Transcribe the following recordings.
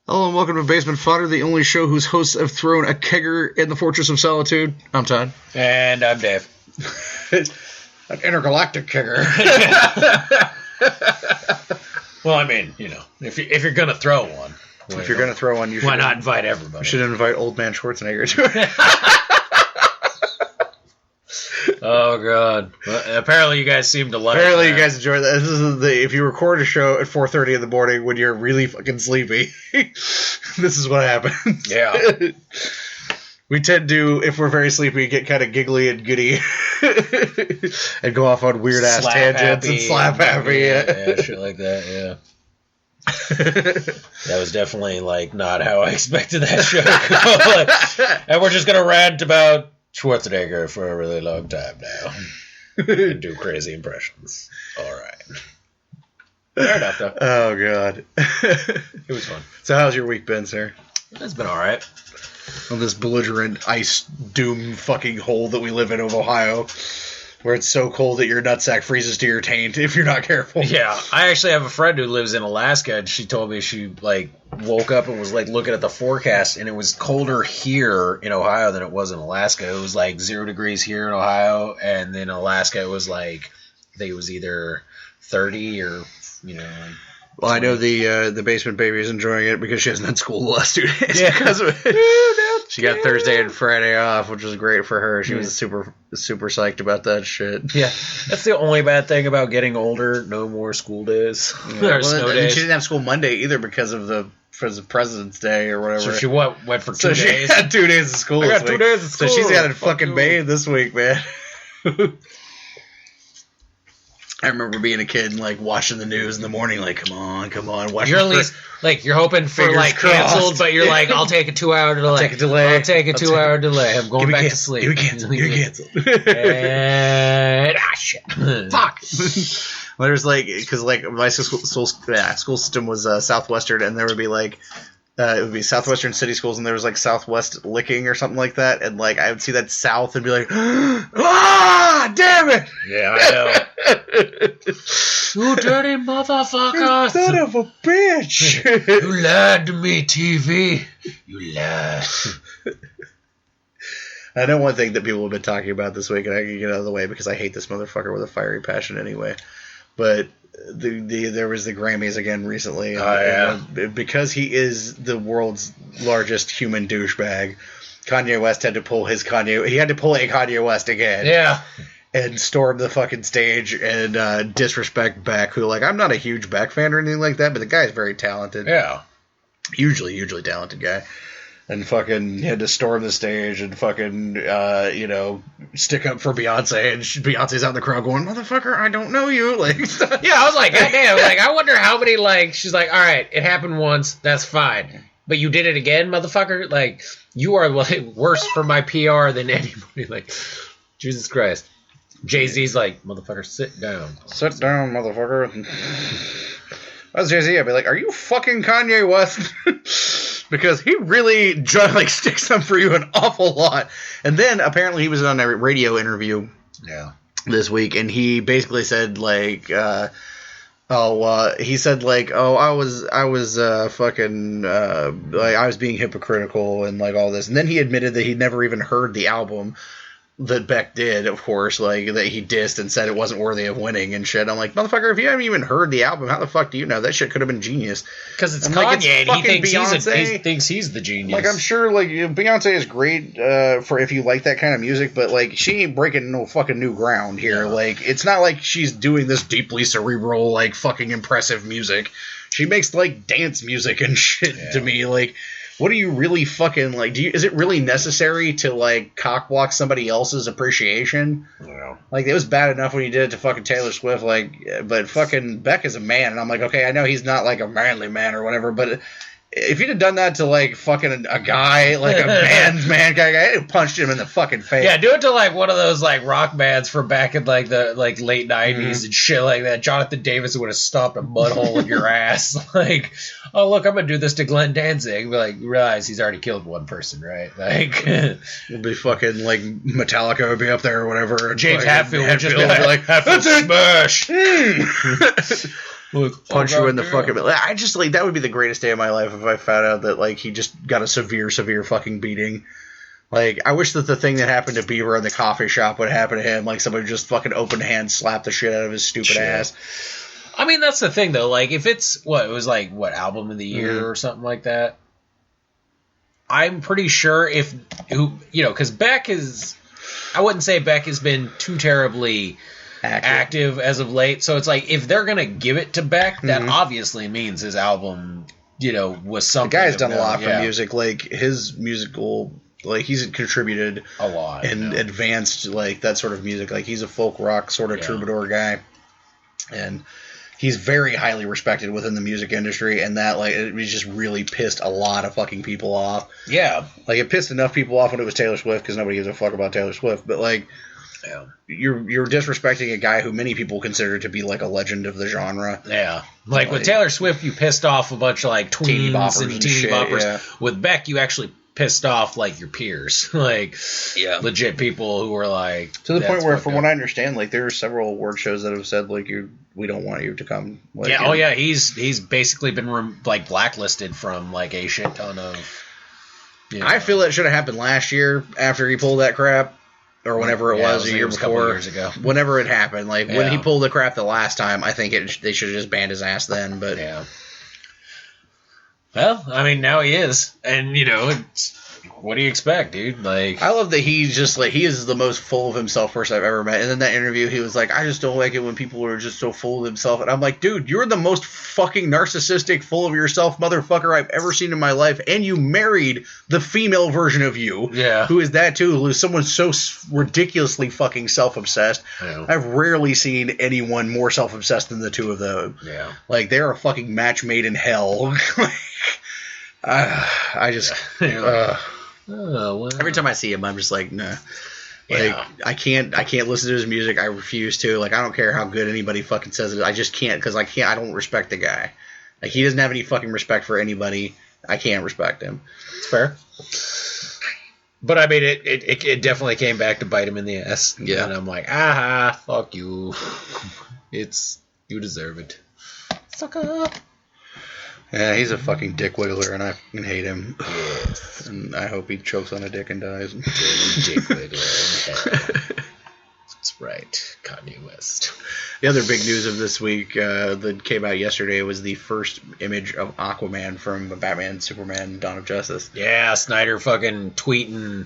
Hello and welcome to Basement Fodder, the only show whose hosts have thrown a kegger in the Fortress of Solitude. I'm Todd. And I'm Dave. An intergalactic kegger. Well, I mean, you know, if you're going to throw one. If you're going to throw one, you should. Why not invite everybody? You should invite old man Schwarzenegger to it. Oh, God. Well, apparently you guys seem to like Apparently that. you guys enjoy that. This is if you record a show at 4:30 in the morning when you're really fucking sleepy, this is what happens. Yeah. We tend to, if we're very sleepy, get kind of giggly and giddy and go off on weird-ass tangents and slap happy. Yeah, shit like that, yeah. That was definitely, like, not how I expected that show to go. And we're just going to rant about Schwarzenegger for a really long time now. And do crazy impressions. All right. Fair enough, though. Oh, God. It was fun. So how's your week been, sir? It's been all right. On this belligerent ice doom fucking hole that we live in of Ohio, where it's so cold that your nutsack freezes to your taint if you're not careful. Yeah, I actually have a friend who lives in Alaska, and she told me she, like, woke up and was, like, looking at the forecast, and it was colder here in Ohio than it was in Alaska. It was, like, 0 degrees here in Ohio, and then in Alaska it was, like, I think it was either 30 or, you know, like, well, I know the basement baby is enjoying it because she hasn't had school the last 2 days because of it. She got Thursday and Friday off, which was great for her. She was super psyched about that shit. Yeah, that's the only bad thing about getting older. No more school days. Or snow days. She didn't have school Monday either because of the President's Day or whatever. So she went for 2 days? She had 2 days of school. I got 2 days of school. So she's got it fucking made this week, man. I remember being a kid and, like, watching the news in the morning, like, come on. You're at least, like, you're hoping for, like, canceled, but you're like, I'll take a 2-hour delay. I'll take a delay. I'll take a 2-hour delay. I'm going back to sleep. You're canceled. And, shit. Fuck. Well, there's, like, because, like, my school system was Southwestern, and there would be, like, it would be Southwestern City Schools, and there was, like, Southwest Licking or something like that, and, like, I would see that South and be like, ah, damn it! Yeah, I know. You dirty motherfucker! You son of a bitch! You lied to me, TV. You lied. I know one thing that people have been talking about this week, and I can get out of the way because I hate this motherfucker with a fiery passion anyway, but there was the Grammys again recently. Because he is the world's largest human douchebag, Kanye West had to pull a Kanye West again. Yeah. And storm the fucking stage and disrespect Beck, who, like, I'm not a huge Beck fan or anything like that, but the guy is very talented. Yeah. Hugely talented guy. And fucking had to storm the stage and fucking, stick up for Beyonce. And Beyonce's out in the crowd going, motherfucker, I don't know you. Like, yeah, I was like, goddamn. Like, I wonder how many, like, she's like, all right, it happened once. That's fine. But you did it again, motherfucker? Like, you are, like, worse for my PR than anybody. Like, Jesus Christ. Jay-Z's like, motherfucker, sit down. Sit down, motherfucker. If I was Jay-Z, I'd be like, are you fucking Kanye West? Because he really, like, sticks up for you an awful lot. And then, apparently, he was on a radio interview this week, and he basically said, like, I was being hypocritical and, like, all this. And then he admitted that he'd never even heard the album that Beck did, of course, like, that he dissed and said it wasn't worthy of winning and shit. I'm like, motherfucker, if you haven't even heard the album, how the fuck do you know? That shit could have been genius. Because it's Kanye, and he thinks he's the genius. Like, I'm sure, like, Beyonce is great for if you like that kind of music, but, like, she ain't breaking no fucking new ground here. Yeah. Like, it's not like she's doing this deeply cerebral, like, fucking impressive music. She makes, like, dance music and shit to me, like... What do you really fucking, like, is it really necessary to, like, cockblock somebody else's appreciation? No. Like, it was bad enough when you did it to fucking Taylor Swift, like, but fucking Beck is a man, and I'm like, okay, I know he's not, like, a manly man or whatever, but if you'd have done that to, like, fucking a guy, like a man's man guy, I'd have punched him in the fucking face. Yeah, do it to, like, one of those, like, rock bands from back in, like, the, like, late 90s and shit like that. Jonathan Davis would have stopped a mud hole in your ass. Like, oh, look, I'm going to do this to Glenn Danzig. But, like, you realize he's already killed one person, right? Like, it'll be fucking, like, Metallica would be up there or whatever. James Hetfield would just be like, that's it, smash. punch you in the fucking... I just, like, that would be the greatest day of my life if I found out that, like, he just got a severe fucking beating. Like, I wish that the thing that happened to Bieber in the coffee shop would happen to him. Like, somebody just fucking open hand slap the shit out of his stupid ass. I mean, that's the thing, though. Like, if it's, it was like, album of the year or something like that? I'm pretty sure because Beck is... I wouldn't say Beck has been too terribly active as of late. So it's like, if they're going to give it to Beck, that obviously means his album, was something. The guy's done a lot for music. Like, his musical... Like, he's contributed a lot and advanced, like, that sort of music. Like, he's a folk rock sort of troubadour guy. And he's very highly respected within the music industry. And that, like, it just really pissed a lot of fucking people off. Yeah. Like, it pissed enough people off when it was Taylor Swift because nobody gives a fuck about Taylor Swift. But, like, you're disrespecting a guy who many people consider to be, like, a legend of the genre. Yeah. Like, with Taylor Swift, you pissed off a bunch of, like, tweens and teeny boppers. Yeah. With Beck, you actually pissed off, like, your peers. Like, legit people who were, like... To the point where, from what I understand, like, there are several award shows that have said, like, we don't want you to come. Like, he's basically been, blacklisted from, like, a shit ton of... I feel that should have happened last year after he pulled that crap. Or whenever it was, a year before. A couple years ago. Whenever it happened. Like, when he pulled the crap the last time, I think they should have just banned his ass then, but... Yeah. Well, I mean, now he is. And, what do you expect, dude? Like, I love that he's just, like, he is the most full of himself person I've ever met. And in that interview, he was like, I just don't like it when people are just so full of themselves. And I'm like, dude, you're the most fucking narcissistic, full of yourself motherfucker I've ever seen in my life. And you married the female version of you. Yeah. Who is that, too? Who's someone so ridiculously fucking self-obsessed. I've rarely seen anyone more self-obsessed than the two of them. Yeah. Like, they're a fucking match made in hell. I just... Every time I see him, I'm just like, nah. Like, I can't listen to his music. I refuse to. Like, I don't care how good anybody fucking says it. I just can't, because I don't respect the guy. Like, he doesn't have any fucking respect for anybody. I can't respect him. It's fair. But, I mean, it definitely came back to bite him in the ass. Yeah. And I'm like, fuck you. You deserve it. Sucker. Yeah, he's a fucking dick wiggler, and I fucking hate him. Yes. And I hope he chokes on a dick and dies. Dick wiggler. That's right, Kanye West. The other big news of this week that came out yesterday was the first image of Aquaman from Batman, Superman, Dawn of Justice. Yeah, Snyder fucking tweeting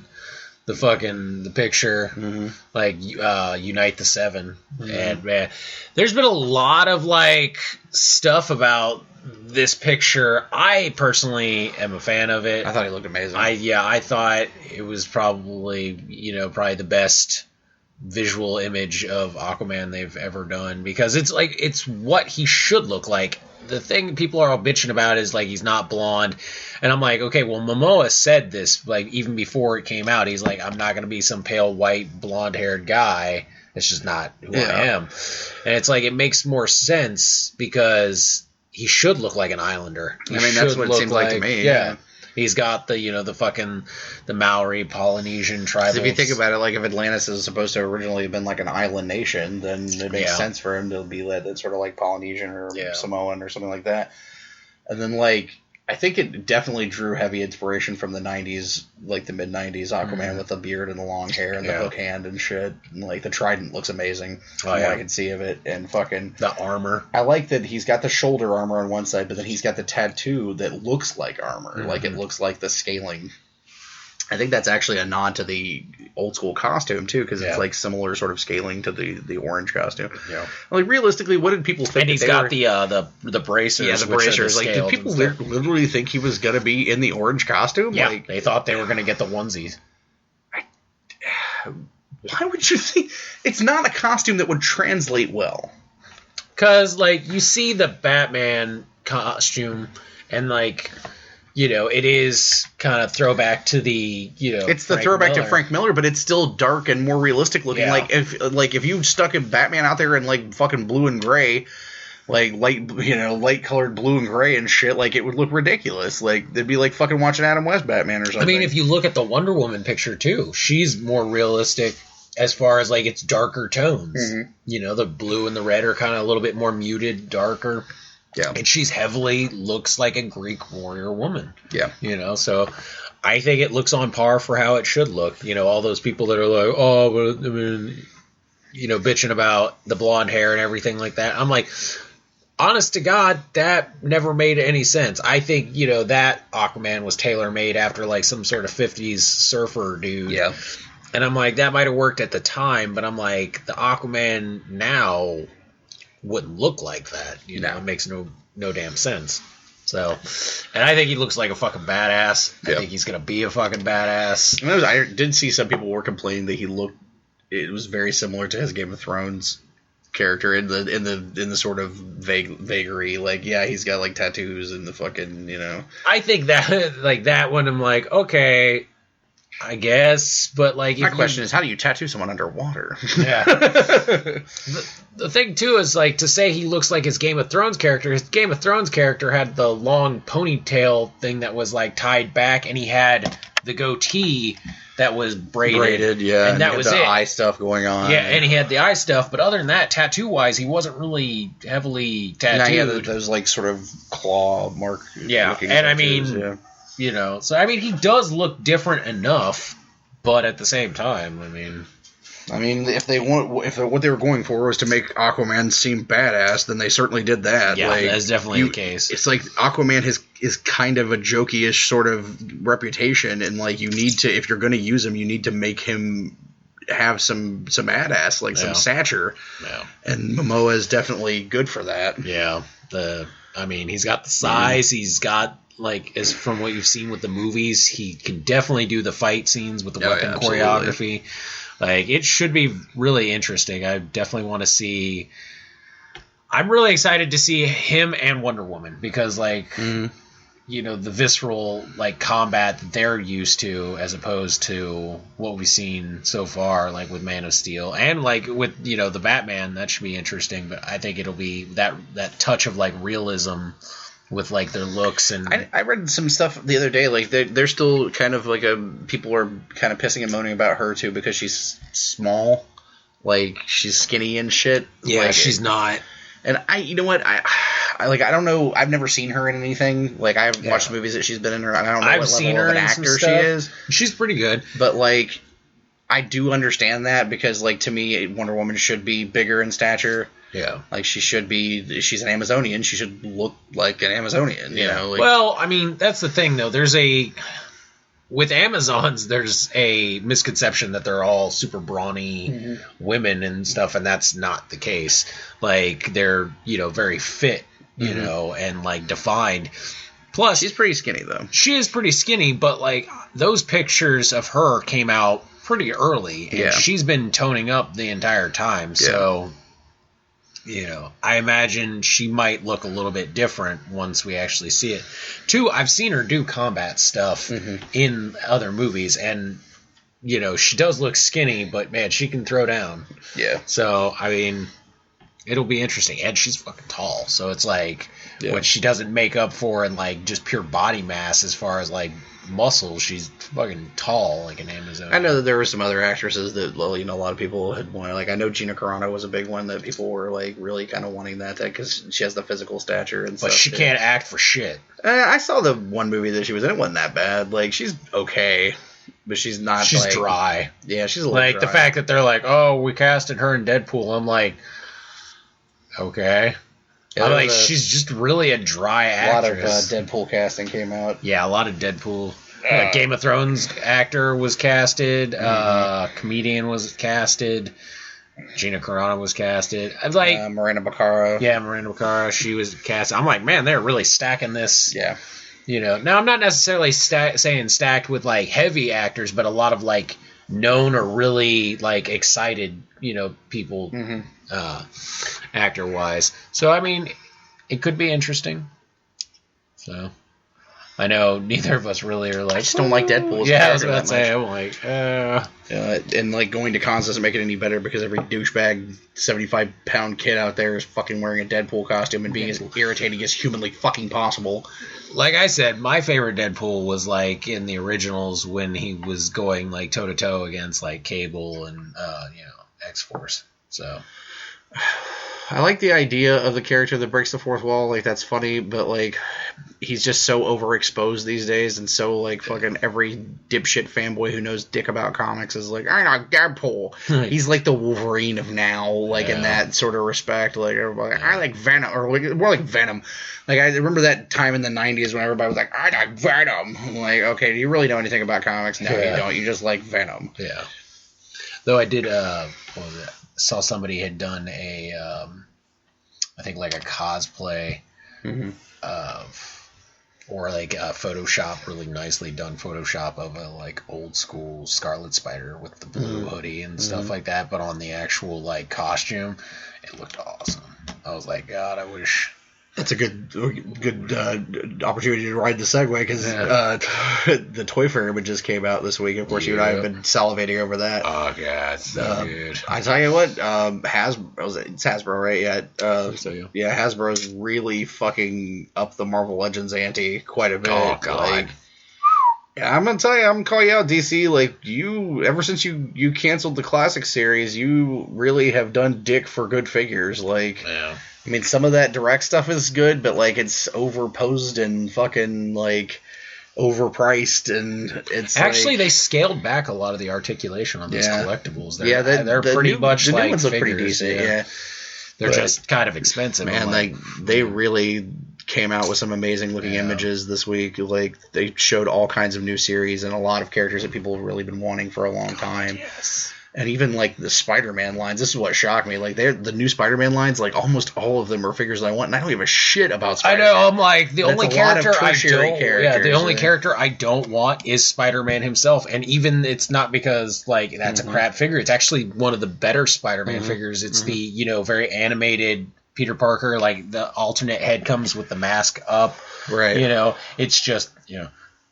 the picture, like, Unite the Seven. And, man, there's been a lot of, like, stuff about this picture. I personally am a fan of it. I thought he looked amazing. I thought it was probably the best visual image of Aquaman they've ever done, because it's what he should look like. The thing people are all bitching about is, like, he's not blonde. And I'm like, okay, well, Momoa said this, like, even before it came out. He's like, I'm not going to be some pale, white, blonde-haired guy. It's just not who I am. And it's like, it makes more sense because he should look like an islander. That's what it seems like to me. Yeah. He's got the Maori Polynesian tribal. If you think about it, like, if Atlantis is supposed to originally have been like an island nation, then it makes sense for him to be led that sort of like Polynesian or Samoan or something like that. And then, like, I think it definitely drew heavy inspiration from the 90s, like the mid-90s Aquaman with the beard and the long hair and the hook hand and shit. And, like, the trident looks amazing from what I can see of it. And fucking... the armor. I like that he's got the shoulder armor on one side, but then he's got the tattoo that looks like armor. Like, it looks like the scaling. I think that's actually a nod to the old school costume, too, because it's, like, similar sort of scaling to the orange costume. Yeah. Like, realistically, what did people think? And he's got the bracers. Yeah, the bracers. Like, did people literally think he was going to be in the orange costume? Yeah, like, they thought they were going to get the onesies. Why would you think? It's not a costume that would translate well. Because, like, you see the Batman costume, and, like... it is kind of throwback to the, It's the throwback to Frank Miller, but it's still dark and more realistic looking. Yeah. If you stuck a Batman out there in, like, fucking blue and gray, like, light colored blue and gray and shit, like, it would look ridiculous. Like, it'd be like fucking watching Adam West Batman or something. I mean, if you look at the Wonder Woman picture, too, she's more realistic as far as like its darker tones. Mm-hmm. You know, the blue and the red are kind of a little bit more muted, darker. Yeah. And she's heavily looks like a Greek warrior woman. Yeah. You know, so I think it looks on par for how it should look. You know, all those people that are like, oh, but I mean, you know, bitching about the blonde hair and everything like that. I'm like, honest to God, that never made any sense. I think, you know, that Aquaman was tailor-made after like some sort of 50s surfer dude. Yeah. And I'm like, that might have worked at the time, but I'm like, the Aquaman now wouldn't look like that. You know, it makes no damn sense. So, and I think he looks like a fucking badass. I think he's gonna be a fucking badass. I did see some people were complaining that it was very similar to his Game of Thrones character in the sort of vagary. Like, yeah, he's got like tattoos and the fucking, you know. I think that like that one, I'm like, okay, I guess, but like, my question is, how do you tattoo someone underwater? Yeah. The thing too is like to say he looks like his Game of Thrones character. His Game of Thrones character had the long ponytail thing that was like tied back, and he had the goatee that was braided. Yeah, and that was the it. eye stuff going on. Yeah, and he had the eye stuff, but other than that, tattoo wise, he wasn't really heavily tattooed. He had those like sort of claw mark. Yeah, and I mean, you know, so I mean, he does look different enough, but at the same time, I mean, if what they were going for was to make Aquaman seem badass, then they certainly did that. Yeah, like, that's definitely the case. It's like Aquaman is kind of a jokey-ish sort of reputation, and like you need to, if you're going to use him, you need to make him have some ass, like some stature. Yeah, and Momoa is definitely good for that. Yeah, I mean, he's got the size, he's got. Like, as from what you've seen with the movies, he can definitely do the fight scenes with the weapon choreography. Like, it should be really interesting. I definitely want to see... I'm really excited to see him and Wonder Woman because, like, you know, the visceral, like, combat that they're used to as opposed to what we've seen so far, like, with Man of Steel. And, like, with, you know, the Batman, that should be interesting. But I think it'll be that touch of, like, realism with like their looks. And I read some stuff the other day, like they're still kind of like people are kind of pissing and moaning about her too because she's small, like she's skinny and shit. Yeah, like, she's not. And you know what, I don't know, I've never seen her in anything. Like I haven't watched movies that she's been in, or I don't know what level of an actor she is. She's pretty good, but like I do understand that because like to me, Wonder Woman should be bigger in stature. Yeah. Like, she's an Amazonian. She should look like an Amazonian, you know? Like, well, I mean, that's the thing, though. With Amazons, there's a misconception that they're all super brawny women and stuff, and that's not the case. Like, they're, you know, very fit, you know, and, like, defined. Plus... she's pretty skinny, though. She is pretty skinny, but, like, those pictures of her came out pretty early, and she's been toning up the entire time, so... You know, I imagine she might look a little bit different once we actually see it. Two, I've seen her do combat stuff in other movies, and, you know, she does look skinny, but, man, she can throw down. Yeah. So, I mean, it'll be interesting. And she's fucking tall, so it's like, what she doesn't make up for in, like, just pure body mass as far as, like, muscles, she's fucking tall like an Amazon. I know that there were some other actresses that, you know, a lot of people had wanted. Like, I know Gina Carano was a big one that people were, like, really kind of wanting that because she has the physical stature and stuff. But she can't act for shit. I saw the one movie that she was in. It wasn't that bad. Like, she's okay, but she's not, she's like... dry. Yeah, she's a little like, dry. the fact that they're like, oh, we casted her in Deadpool. I'm like, okay. Yeah, I'm like, she's just really a dry actress. A lot of Deadpool casting came out. Yeah, a lot of Deadpool. Game of Thrones actor was casted. Comedian was casted. Gina Carano was casted. I was like Miranda Baccarat. Yeah, Miranda Baccarat. She was casted. I'm like, man, they're really stacking this. Yeah. You know, now I'm not necessarily saying stacked with like heavy actors, but a lot of like known or really like excited, you know, people actor wise. So I mean, it could be interesting. So I know neither of us really are like. I just don't like Deadpool. Yeah, I was about to say. I'm like, and like going to cons doesn't make it any better because every douchebag 75-pound kid out there is fucking wearing a Deadpool costume and being as irritating as humanly fucking possible. Like I said, my favorite Deadpool was like in the originals when he was going like toe to toe against like Cable and X-Force. So I like the idea of the character that breaks the fourth wall. Like, that's funny, but like he's just so overexposed these days, and so like fucking every dipshit fanboy who knows dick about comics is like, I know Deadpool. He's like the Wolverine of now, like in that sort of respect. Like everybody, I like Venom, or like, more like Venom. Like I remember that time in the '90s when everybody was like, I like Venom. I'm like, okay, do you really know anything about comics? No, you don't. You just like Venom. Yeah. Though I did, what was it? Saw somebody had done a, I think like a cosplay of, or like a Photoshop, really nicely done Photoshop of a like old school Scarlet Spider with the blue hoodie and stuff like that. But on the actual like costume, it looked awesome. I was like, God, I wish. That's a good opportunity to ride the segue because the Toy Fair images came out this week. Of course, you and I have been salivating over that. Oh, God, it's so good. I tell you what, it's Hasbro, right? Yeah, yeah, Hasbro's really fucking up the Marvel Legends ante quite a bit. Oh, God. Like, yeah, I'm gonna tell you, I'm gonna call you out, DC. Like, you, ever since you canceled the classic series, you really have done dick for good figures. Like, I mean, some of that direct stuff is good, but like it's overposed and fucking like overpriced, and it's actually like, they scaled back a lot of the articulation on these collectibles. They're the pretty much the like new ones look figures, pretty decent. Yeah, they're just kind of expensive. Man, like they really came out with some amazing looking images this week. Like they showed all kinds of new series and a lot of characters that people have really been wanting for a long time. Yes. And even like the Spider-Man lines, this is what shocked me. Like the new Spider-Man lines, like almost all of them are figures that I want, and I don't give a shit about Spider-Man. I know. I'm like the only character characters I don't want is Spider-Man himself, and even it's not because like that's a crap figure. It's actually one of the better Spider-Man figures. It's the very animated Peter Parker, like the alternate head comes with the mask up. Right. It's just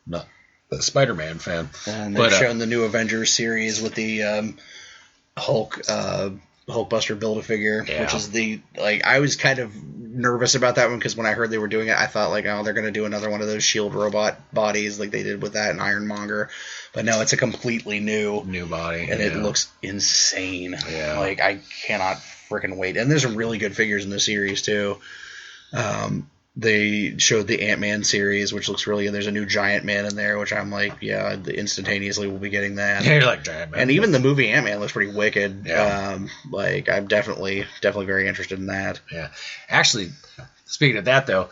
not the Spider-Man fan. And they've shown the new Avengers series with the Hulkbuster Build-A-Figure, which is I was kind of nervous about that one because when I heard they were doing it, I thought like, oh, they're going to do another one of those SHIELD robot bodies like they did with that in Ironmonger. But no, it's a completely new body. And it looks insane. Yeah. Like, I cannot freaking wait. And there's some really good figures in the series, too. They showed the Ant-Man series, which looks really good. There's a new Giant Man in there, which I'm like, yeah, instantaneously we'll be getting that. Yeah, you're like Giant Man. And even the movie Ant-Man looks pretty wicked. Yeah. I'm definitely very interested in that. Yeah. Actually, speaking of that, though,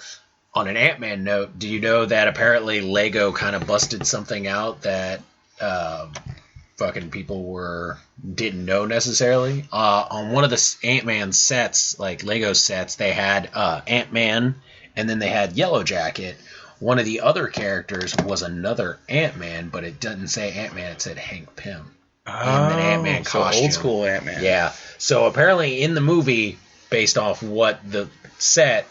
on an Ant-Man note, do you know that apparently Lego kind of busted something out that fucking people didn't know necessarily? On one of the Ant-Man sets, like Lego sets, they had Ant-Man, and then they had Yellow Jacket. One of the other characters was another Ant-Man, but it doesn't say Ant-Man. It said Hank Pym. In an Ant-Man costume. Old school Ant-Man. Yeah. So apparently in the movie, based off what the set,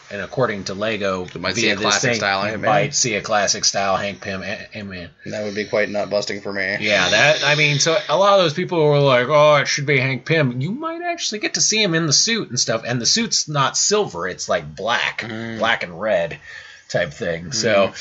and according to Lego, you might see a classic style Ant-Man. Might see a classic style Hank Pym Ant-Man. That would be quite nut busting for me. Yeah, so a lot of those people were like, oh, it should be Hank Pym. You might actually get to see him in the suit and stuff, and the suit's not silver, it's like black and red type thing. So,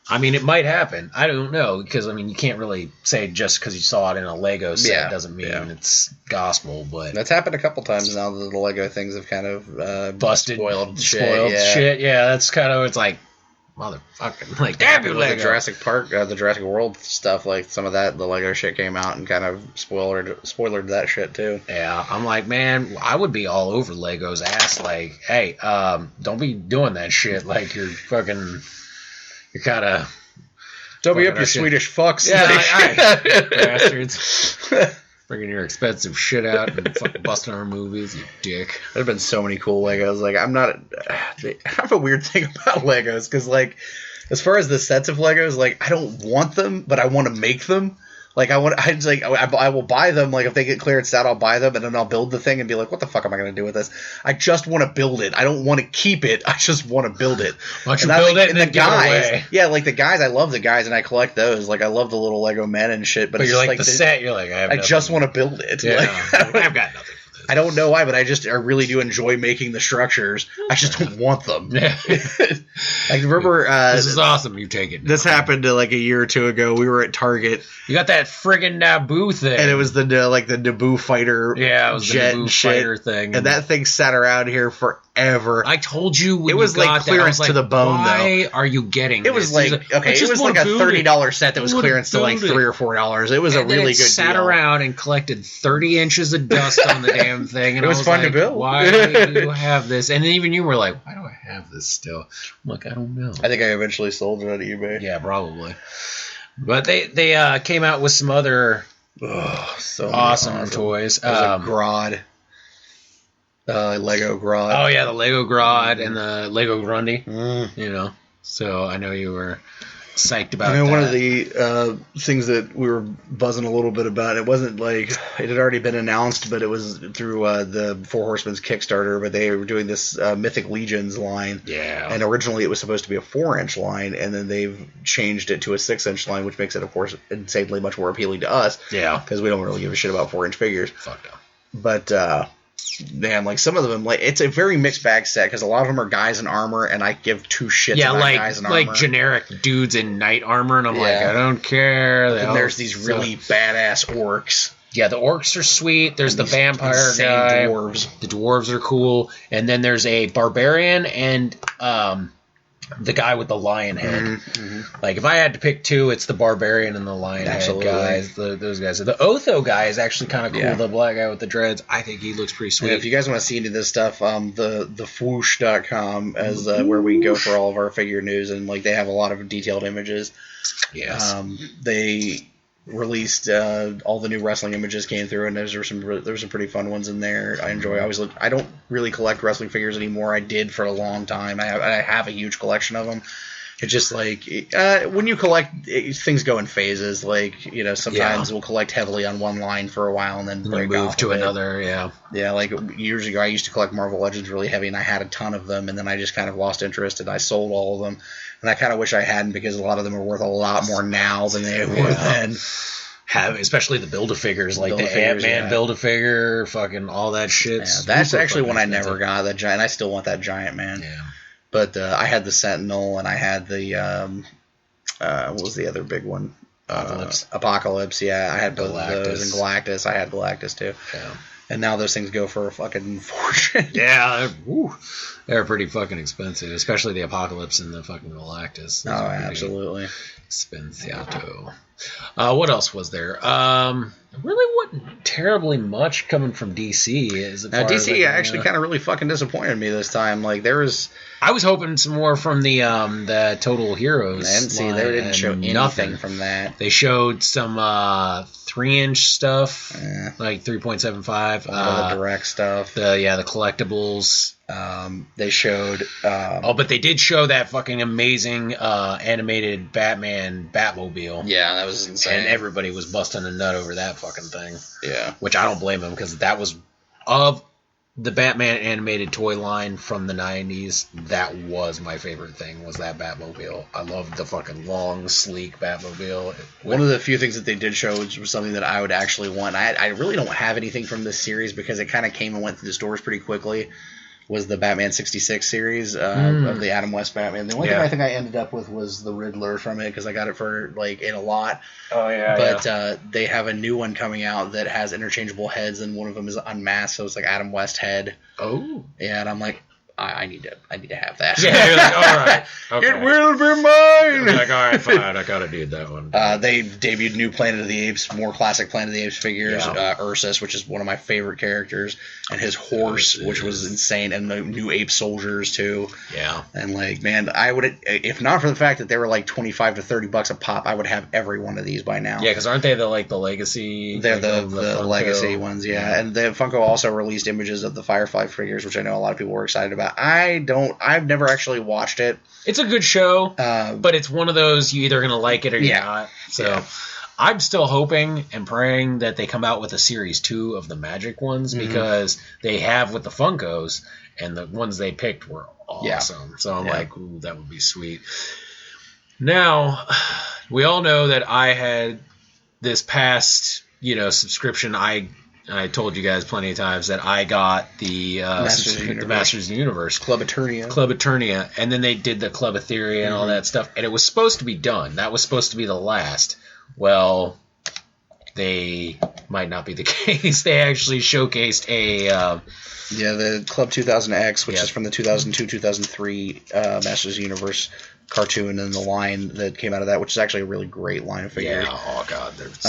I mean, it might happen. I don't know, because, I mean, you can't really say just because you saw it in a Lego set doesn't mean it's gospel, but... That's happened a couple times now that the Lego things have kind of busted, spoiled shit. Yeah, that's kind of, it's like, motherfucking, like, damn you, Lego. The Jurassic Park, the Jurassic World stuff, like, some of that, the Lego shit came out and kind of spoilered that shit, too. Yeah, I'm like, man, I would be all over Lego's ass, like, hey, don't be doing that shit, like, you're fucking... You're kind of... Don't be up, you Swedish fucks. Yeah, bastards. Bringing your expensive shit out and fucking busting our movies, you dick. There have been so many cool Legos. Like, I have a weird thing about Legos, because, like, as far as the sets of Legos, like, I don't want them, but I want to make them. Like I will buy them. Like if they get clearanced out, I'll buy them, and then I'll build the thing and be like, what the fuck am I going to do with this? I just want to build it. I don't want to keep it. I just want to build it. Why don't you build it and then give it away? Yeah, like the guys, I love the guys, and I collect those. Like I love the little Lego men and shit. But it's you're just like the set. You're like, I just want to build it. Yeah, like, I've got nothing. I don't know why, but I really do enjoy making the structures. I just don't want them. Like remember, this is awesome. You take it. This happened like a year or two ago. We were at Target. You got that friggin' Naboo thing, and it was the Naboo fighter. Yeah, it was jet the Naboo fighter thing, and that thing sat around here forever. I told you when it was you like clearance to the bone. Why are you getting? It was this? Like it was like a $30 set that was clearance to like $3 or $4. It was a really good deal. Sat around and collected 30 inches of dust on the damn thing, and it was fun to build. Why do you have this? And even you were like, why do I have this still? I'm like, I don't know. I think I eventually sold it on eBay. Yeah, probably. But they came out with some other so awesome toys. There's a Grodd. Lego Grodd. Oh yeah, the Lego Grodd and the Lego Grundy. You know, so I know you were psyched about that. One of the things that we were buzzing a little bit about, it wasn't like it had already been announced, but it was through the Four Horsemen's Kickstarter, but they were doing this Mythic Legions line. Yeah. And originally it was supposed to be a 4-inch line, and then they've changed it to a 6-inch line, which makes it, of course, insanely much more appealing to us. Yeah. Because we don't really give a shit about 4-inch figures. Fuck no. But, man, like some of them, like it's a very mixed bag set because a lot of them are guys in armor, and I give two shits about guys in armor. Yeah, like generic dudes in knight armor, and I'm like, I don't care. And there's these really badass orcs. Yeah, the orcs are sweet. There's the vampire guy. Dwarves. The dwarves are cool, and then there's a barbarian and the guy with the lion head. Mm-hmm. Like if I had to pick two, it's the barbarian and the lion head guys. Those guys. The Otho guy is actually kind of cool. Yeah. The black guy with the dreads. I think he looks pretty sweet. And if you guys want to see any of this stuff, the fwoosh.com is where we go for all of our figure news, and like they have a lot of detailed images. Yes. They released all the new wrestling images came through, and there were some pretty fun ones in there. I enjoy. I don't really collect wrestling figures anymore. I did for a long time. I have a huge collection of them. It's just like when you collect, things go in phases. Like sometimes we'll collect heavily on one line for a while and then break move off to another. Yeah. Like years ago, I used to collect Marvel Legends really heavy, and I had a ton of them, and then I just kind of lost interest, and I sold all of them. And I kind of wish I hadn't, because a lot of them are worth a lot more now than they were then. Especially the Build-A-Figures, like the Ant-Man Build-A-Figure, fucking all that shit. Yeah, that's actually one I never got, that giant. I still want that giant, man. Yeah. But I had the Sentinel, and I had the, what was the other big one? Apocalypse, yeah. I had both of those. And Galactus, I had Galactus too. Yeah. And now those things go for a fucking fortune. Yeah, they're pretty fucking expensive, especially the Apocalypse and the fucking Galactus. Oh, absolutely. Expensiato. What else was there? Really wasn't terribly much coming from DC. Now, DC actually kind of really fucking disappointed me this time. Like there was, I was hoping some more from the Total Heroes. They didn't show anything from that. They showed some 3-inch stuff, like 3.75. The direct stuff. The collectibles. They showed. But they did show that fucking amazing animated Batman Batmobile. Yeah, that was insane. And everybody was busting a nut over that fucking thing. Yeah. Which I don't blame them, because that was of the Batman animated toy line from the 90s. That was my favorite thing, was that Batmobile. I loved the fucking long, sleek Batmobile. One of the few things that they did show was something that I would actually want. I really don't have anything from this series, because it kind of came and went through the stores pretty quickly. Was the Batman 66 series of the Adam West Batman. The only thing I think I ended up with was the Riddler from it, because I got it for in a lot. Oh yeah. But they have a new one coming out that has interchangeable heads, and one of them is unmasked, so it's like Adam West head. Oh. Yeah, and I'm like, I need to have that. Yeah, you're like, all right. Okay. It will be mine. You're like, all right, fine, I gotta need that one. They debuted new Planet of the Apes, more classic Planet of the Apes figures. Ursus, which is one of my favorite characters, and his horse, which was insane, and the new ape soldiers too. Yeah. And like, man, I would, if not for the fact that they were like $25 to $30 a pop, I would have every one of these by now. Yeah, because aren't they the legacy? They're the legacy ones, yeah. And then Funko also released images of the Firefly figures, which I know a lot of people were excited about. I've never actually watched it. It's a good show, but it's one of those, you either gonna like it or you're not. So I'm still hoping and praying that they come out with a series 2 of the Magic ones because they have with the Funkos, and the ones they picked were awesome. Yeah. So I'm like, ooh, that would be sweet. Now, we all know that I had this past, subscription. I told you guys plenty of times that I got the Masters of the Universe. Club Eternia. And then they did the Club Etheria and all that stuff. And it was supposed to be done. That was supposed to be the last. Well, they might not be the case. They actually showcased the Club 2000X, which is from the 2002-2003 Masters of the Universe cartoon, and the line that came out of that, which is actually a really great line of figures. Yeah, oh god, there's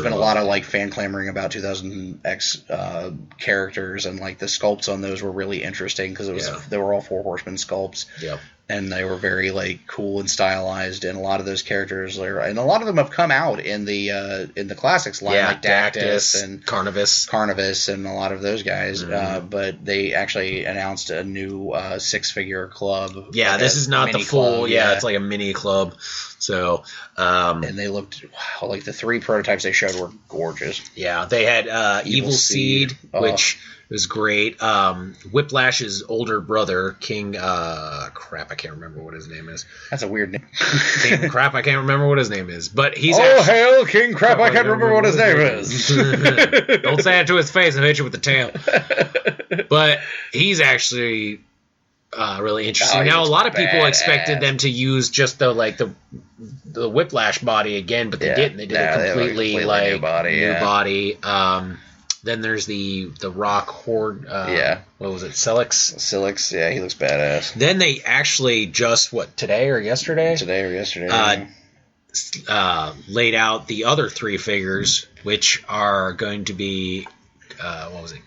been a lot of like fan clamoring about 2000X characters, and like the sculpts on those were really interesting because they were all Four Horsemen sculpts. Yep. And they were very like cool and stylized, and a lot of those characters and a lot of them have come out in the classics line, like Dactyls and Carnivis, and a lot of those guys. But they actually announced a new 6-figure club. Yeah, this is not the full. Club, it's like a mini club. So, and they looked like the 3 prototypes they showed were gorgeous. Yeah, they had Evil Seed, which was great. Whiplash's older brother, King. Crap, I can't remember what his name is. That's a weird name. King Crap, I can't remember what his name is. But he's hail King Crap, I can't remember what his name is. Don't say it to his face and hit you with the tail. But he's actually really interesting. Now, a lot of people expected them to use just the Whiplash body again, but they didn't. They did a completely new body. Then there's the Rock Horde. What was it? Silix, yeah, he looks badass. Then they actually just, today or yesterday? Laid out the other 3 figures, which are going to be,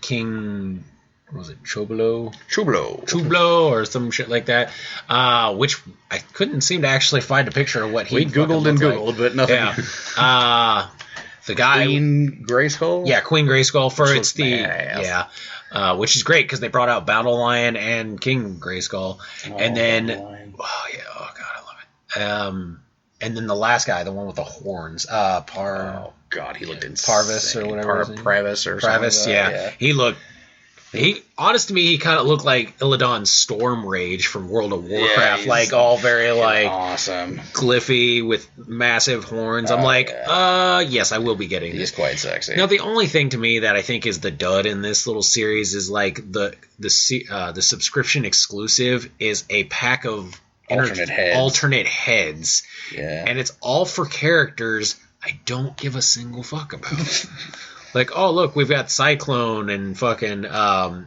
King... Was it Chublo or some shit like that, which I couldn't seem to actually find a picture of what he Googled, but nothing. Yeah. The guy Queen Grayskull? Yeah, Queen Grayskull for it's which is great because they brought out Battle Lion and King Grayskull. And then I love it. And then the last guy, the one with the horns, he looked insane. Parvis or whatever. Pravis, yeah. He looked honest to me, he kind of looked like Illidan's Storm Rage from World of Warcraft, all very awesome, glyphy with massive horns. I'm yes, I will be getting this. He's quite sexy. Now, the only thing to me that I think is the dud in this little series is the subscription exclusive is a pack of alternate heads, and it's all for characters I don't give a single fuck about. Like, oh, look, we've got Cyclone and fucking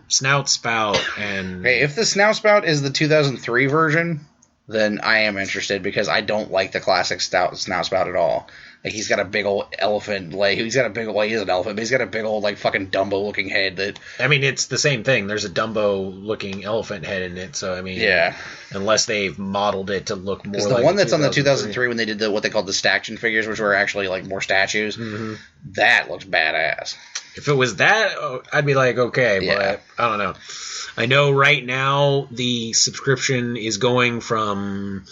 Snout Spout and... Hey, if the Snout Spout is the 2003 version, then I am interested because I don't like the classic Snout Spout at all. Like, he's got a big old elephant, he's got a big old, he is an elephant, but he's got a big old, fucking Dumbo-looking head that... I mean, it's the same thing. There's a Dumbo-looking elephant head in it, so, I mean... Yeah. Unless they've modeled it to look more like... the one that's on the 2003 when they did what they called the Staction figures, which were actually, more statues, that looks badass. If it was that, I'd be like, okay, but I don't know. I know right now the subscription is going from...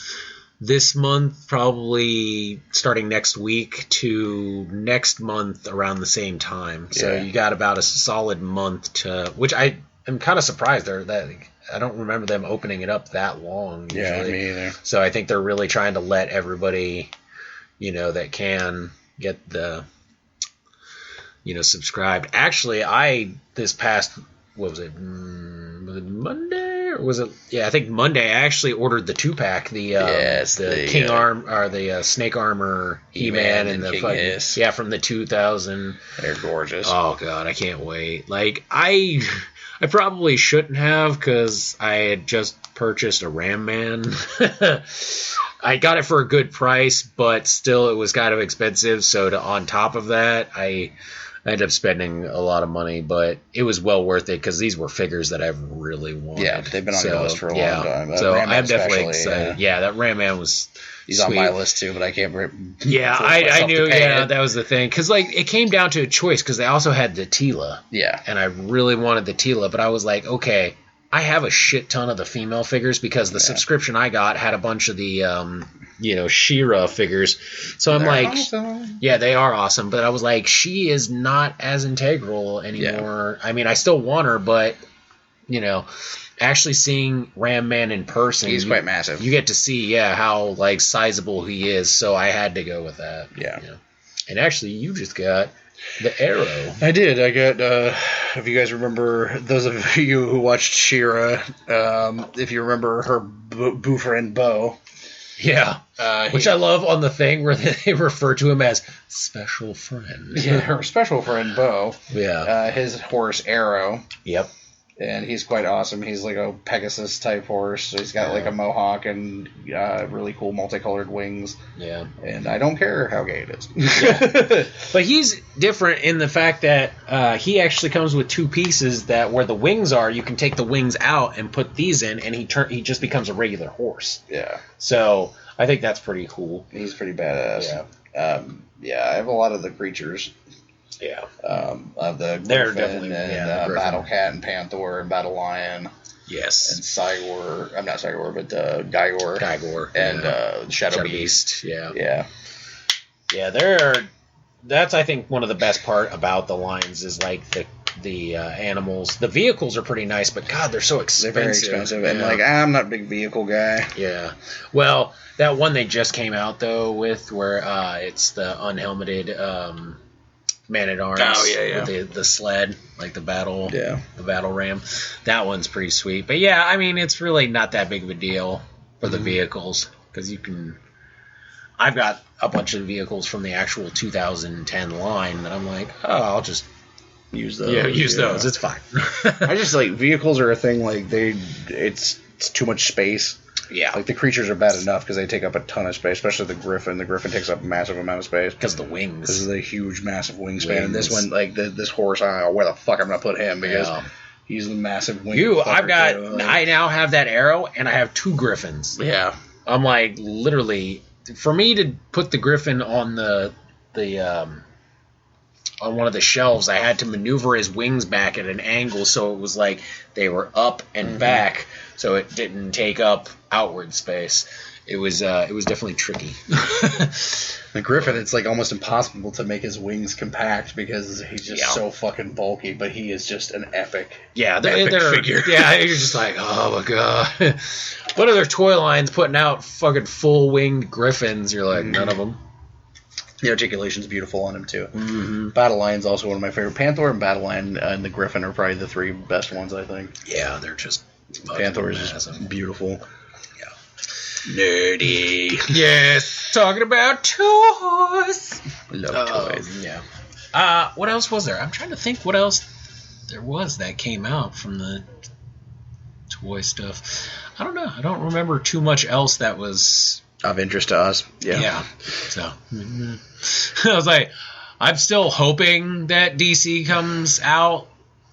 this month, probably starting next week, to next month around the same time. So you got about a solid month to, which I am kind of surprised that I don't remember them opening it up that long. Usually. Yeah, me either. So I think they're really trying to let everybody, that can get the, subscribed. Actually, this past, what was it? Was it Monday? Or was it? Yeah, I think Monday. I actually ordered the 2-pack, the King Arm or the Snake Armor He-Man and the King Hiss. from the 2000. They're gorgeous. Oh god, I can't wait. I probably shouldn't have because I had just purchased a Ram Man. I got it for a good price, but still it was kind of expensive. So on top of that, I ended up spending a lot of money, but it was well worth it because these were figures that I've really wanted. Yeah, they've been on your list for a long time. So I'm definitely excited. Yeah, that Ram Man was He's sweet. On my list too, but I can't. I knew. Yeah, that was the thing because it came down to a choice because they also had the Tila. Yeah, and I really wanted the Tila, but I was like, okay, I have a shit ton of the female figures because the subscription I got had a bunch of the, She-Ra figures. So I'm like, awesome. Yeah, they are awesome. But I was like, she is not as integral anymore. Yeah. I mean, I still want her, but, actually seeing Ram Man in person. He's quite massive. You get to see, how, like, sizable he is. So I had to go with that. Yeah. And actually, you just got the Arrow. I did. I got, if you guys remember, those of you who watched She-Ra, if you remember her boo friend, Bo. Yeah. Which I love on the thing where they refer to him as special friend. Yeah, her special friend, Bo. Yeah. His horse, Arrow. Yep. And he's quite awesome. He's like a Pegasus type horse. So he's got like a mohawk and really cool multicolored wings. Yeah. And I don't care how gay it is. Yeah. But he's different in the fact that he actually comes with two pieces that where the wings are, you can take the wings out and put these in, and he just becomes a regular horse. Yeah. So I think that's pretty cool. He's pretty badass. Yeah. I have a lot of the creatures. Yeah. Of the They're Griffin and Battle Cat and Panther and Battle Lion. Yes. And Cygor. I'm not Cygor, but Gygor. Gygor. And Shadow Beast. Yeah. Yeah. Yeah, that's, I think, one of the best part about the lines is, like, the animals. The vehicles are pretty nice, but, God, they're so expensive. They're very expensive. And, I'm not a big vehicle guy. Yeah. Well, that one they just came out, though, with where it's the unhelmeted... Man-at-Arms with the sled, like the battle ram. That one's pretty sweet. But yeah, I mean, it's really not that big of a deal for the vehicles because you can... I've got a bunch of vehicles from the actual 2010 line that I'm like, I'll just use those. Yeah, use those. It's fine. I just vehicles are a thing. It's too much space. Yeah. Like, the creatures are bad enough because they take up a ton of space, especially the Griffin. The Griffin takes up a massive amount of space. Because the wings. This is a huge, massive wingspan. And this one, this horse, I don't know where the fuck I'm going to put him because he's the massive wing. I now have that Arrow, and I have two Griffins. Yeah. I'm like, literally, for me to put the Griffin on on one of the shelves, I had to maneuver his wings back at an angle so it was like they were up and back, so it didn't take up outward space. It was definitely tricky. The Griffin, it's almost impossible to make his wings compact because he's just so fucking bulky, but he is just an epic. Yeah, they're figure. Yeah, you're just like, oh my god. What are their toy lines putting out fucking full winged Griffins? You're like, none of them. The articulation's beautiful on him, too. Mm-hmm. Battle Lion's also one of my favorite. Panther and Battle Lion and the Griffin are probably the three best ones, I think. Yeah, they're just... Panther is just beautiful. Yeah. Nerdy. Yes. Talking about toys. Love toys. Yeah. What else was there? I'm trying to think what else there was that came out from the toy stuff. I don't know. I don't remember too much else that was... of interest to us. Yeah. So I was like, I'm still hoping that DC comes out,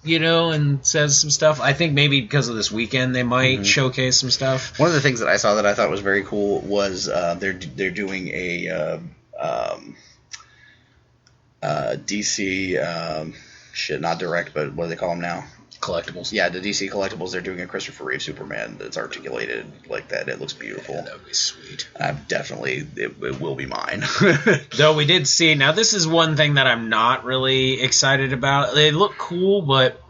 and says some stuff. I think maybe because of this weekend they might showcase some stuff. One of the things that I saw that I thought was very cool was they're doing a DC not direct, but what do they call them now? Collectibles. Yeah, the DC collectibles. They're doing a Christopher Reeve Superman that's articulated like that. It looks beautiful. Yeah, that would be sweet. It will be mine. Though we did see. Now this is one thing that I'm not really excited about. They look cool, but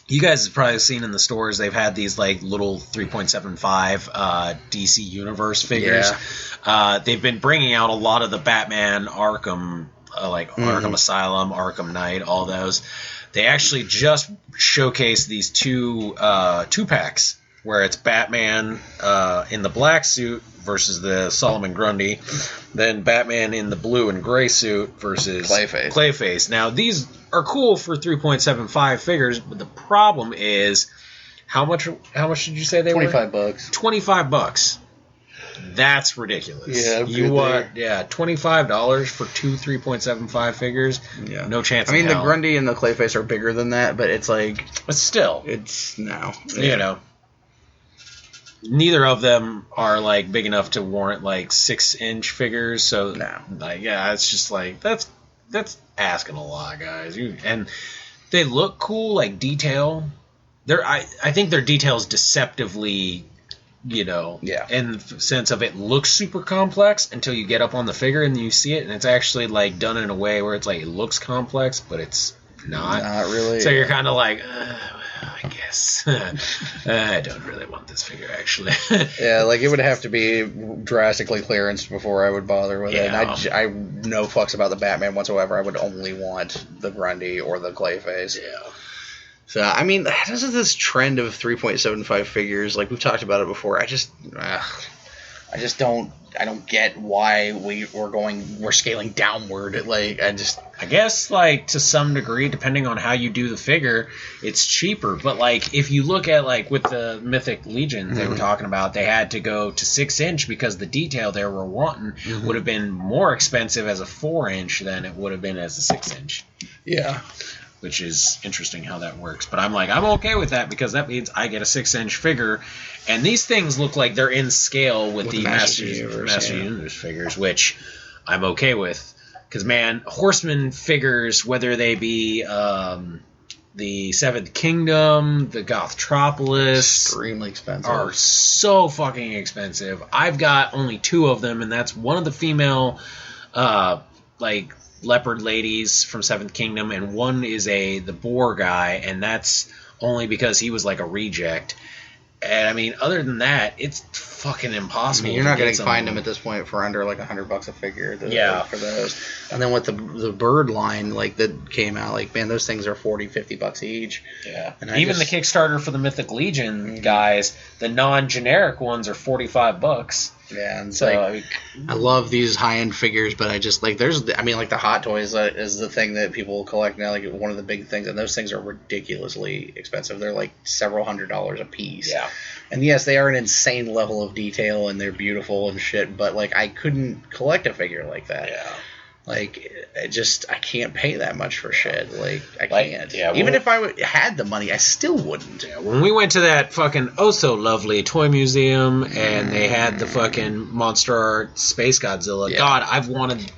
you guys have probably seen in the stores they've had these little 3.75 DC Universe figures. Yeah. They've been bringing out a lot of the Batman Arkham, Arkham Asylum, Arkham Knight, all those. They actually just showcased these two packs where it's Batman in the black suit versus the Solomon Grundy, then Batman in the blue and gray suit versus Clayface. Now these are cool for 3.75 figures, but the problem is how much did you say they were? $25. $25. That's ridiculous. Yeah, $25 for two 3.75 figures. Yeah, no chance. I mean, the Grundy and the Clayface are bigger than that, but it's but still, it's no. Neither of them are big enough to warrant 6-inch figures. So no, it's just that's asking a lot, guys. And they look cool, detail. I think their details deceptively, in the sense of it looks super complex until you get up on the figure and you see it, and it's actually like done in a way where it's like it looks complex, but it's not really. So you're kind of like, I guess I don't really want this figure actually. Yeah, like it would have to be drastically clearanced before I would bother with it. And I no fucks about the Batman whatsoever. I would only want the Grundy or the Clayface. Yeah. So I mean, this is this trend of 3.75 figures. Like we've talked about it before. I just don't get why we're scaling downward. Like I guess like to some degree, depending on how you do the figure, it's cheaper. But like if you look at like with the Mythic Legion they were talking about, they had to go to 6-inch because the detail they were wanting would have been more expensive as a 4-inch than it would have been as a 6-inch. Yeah. Which is interesting how that works. But I'm like, I'm okay with that because that means I get a 6-inch figure. And these things look like they're in scale with the Master Universe figures, which I'm okay with. Because, man, Horseman figures, whether they be the Seventh Kingdom, the Gothtropolis, extremely expensive, are so fucking expensive. I've got only 2 of them, and that's one of the female, leopard ladies from Seventh Kingdom, and one is the boar guy, and that's only because he was like a reject. And I mean, other than that, it's fucking impossible. I mean, you're not going to find them at this point for under like $100 a figure. For those. And then with the bird line that came out, like man, those things are $40-$50 each. Yeah. And even the Kickstarter for the Mythic Legion guys, the non-generic ones are $45. Yeah, and I love these high-end figures, but I just the Hot Toys is the thing that people collect now, like one of the big things, and those things are ridiculously expensive. They're like several $100s a piece. Yeah. And yes, they are an insane level of detail, and they're beautiful and shit, but like I couldn't collect a figure like that. Yeah. Like, I can't pay that much for shit. Like, I can't. Yeah, even if I had the money, I still wouldn't. Yeah, when we went to that fucking oh-so-lovely toy museum, and they had the fucking Monster Art Space Godzilla, God, I've wanted...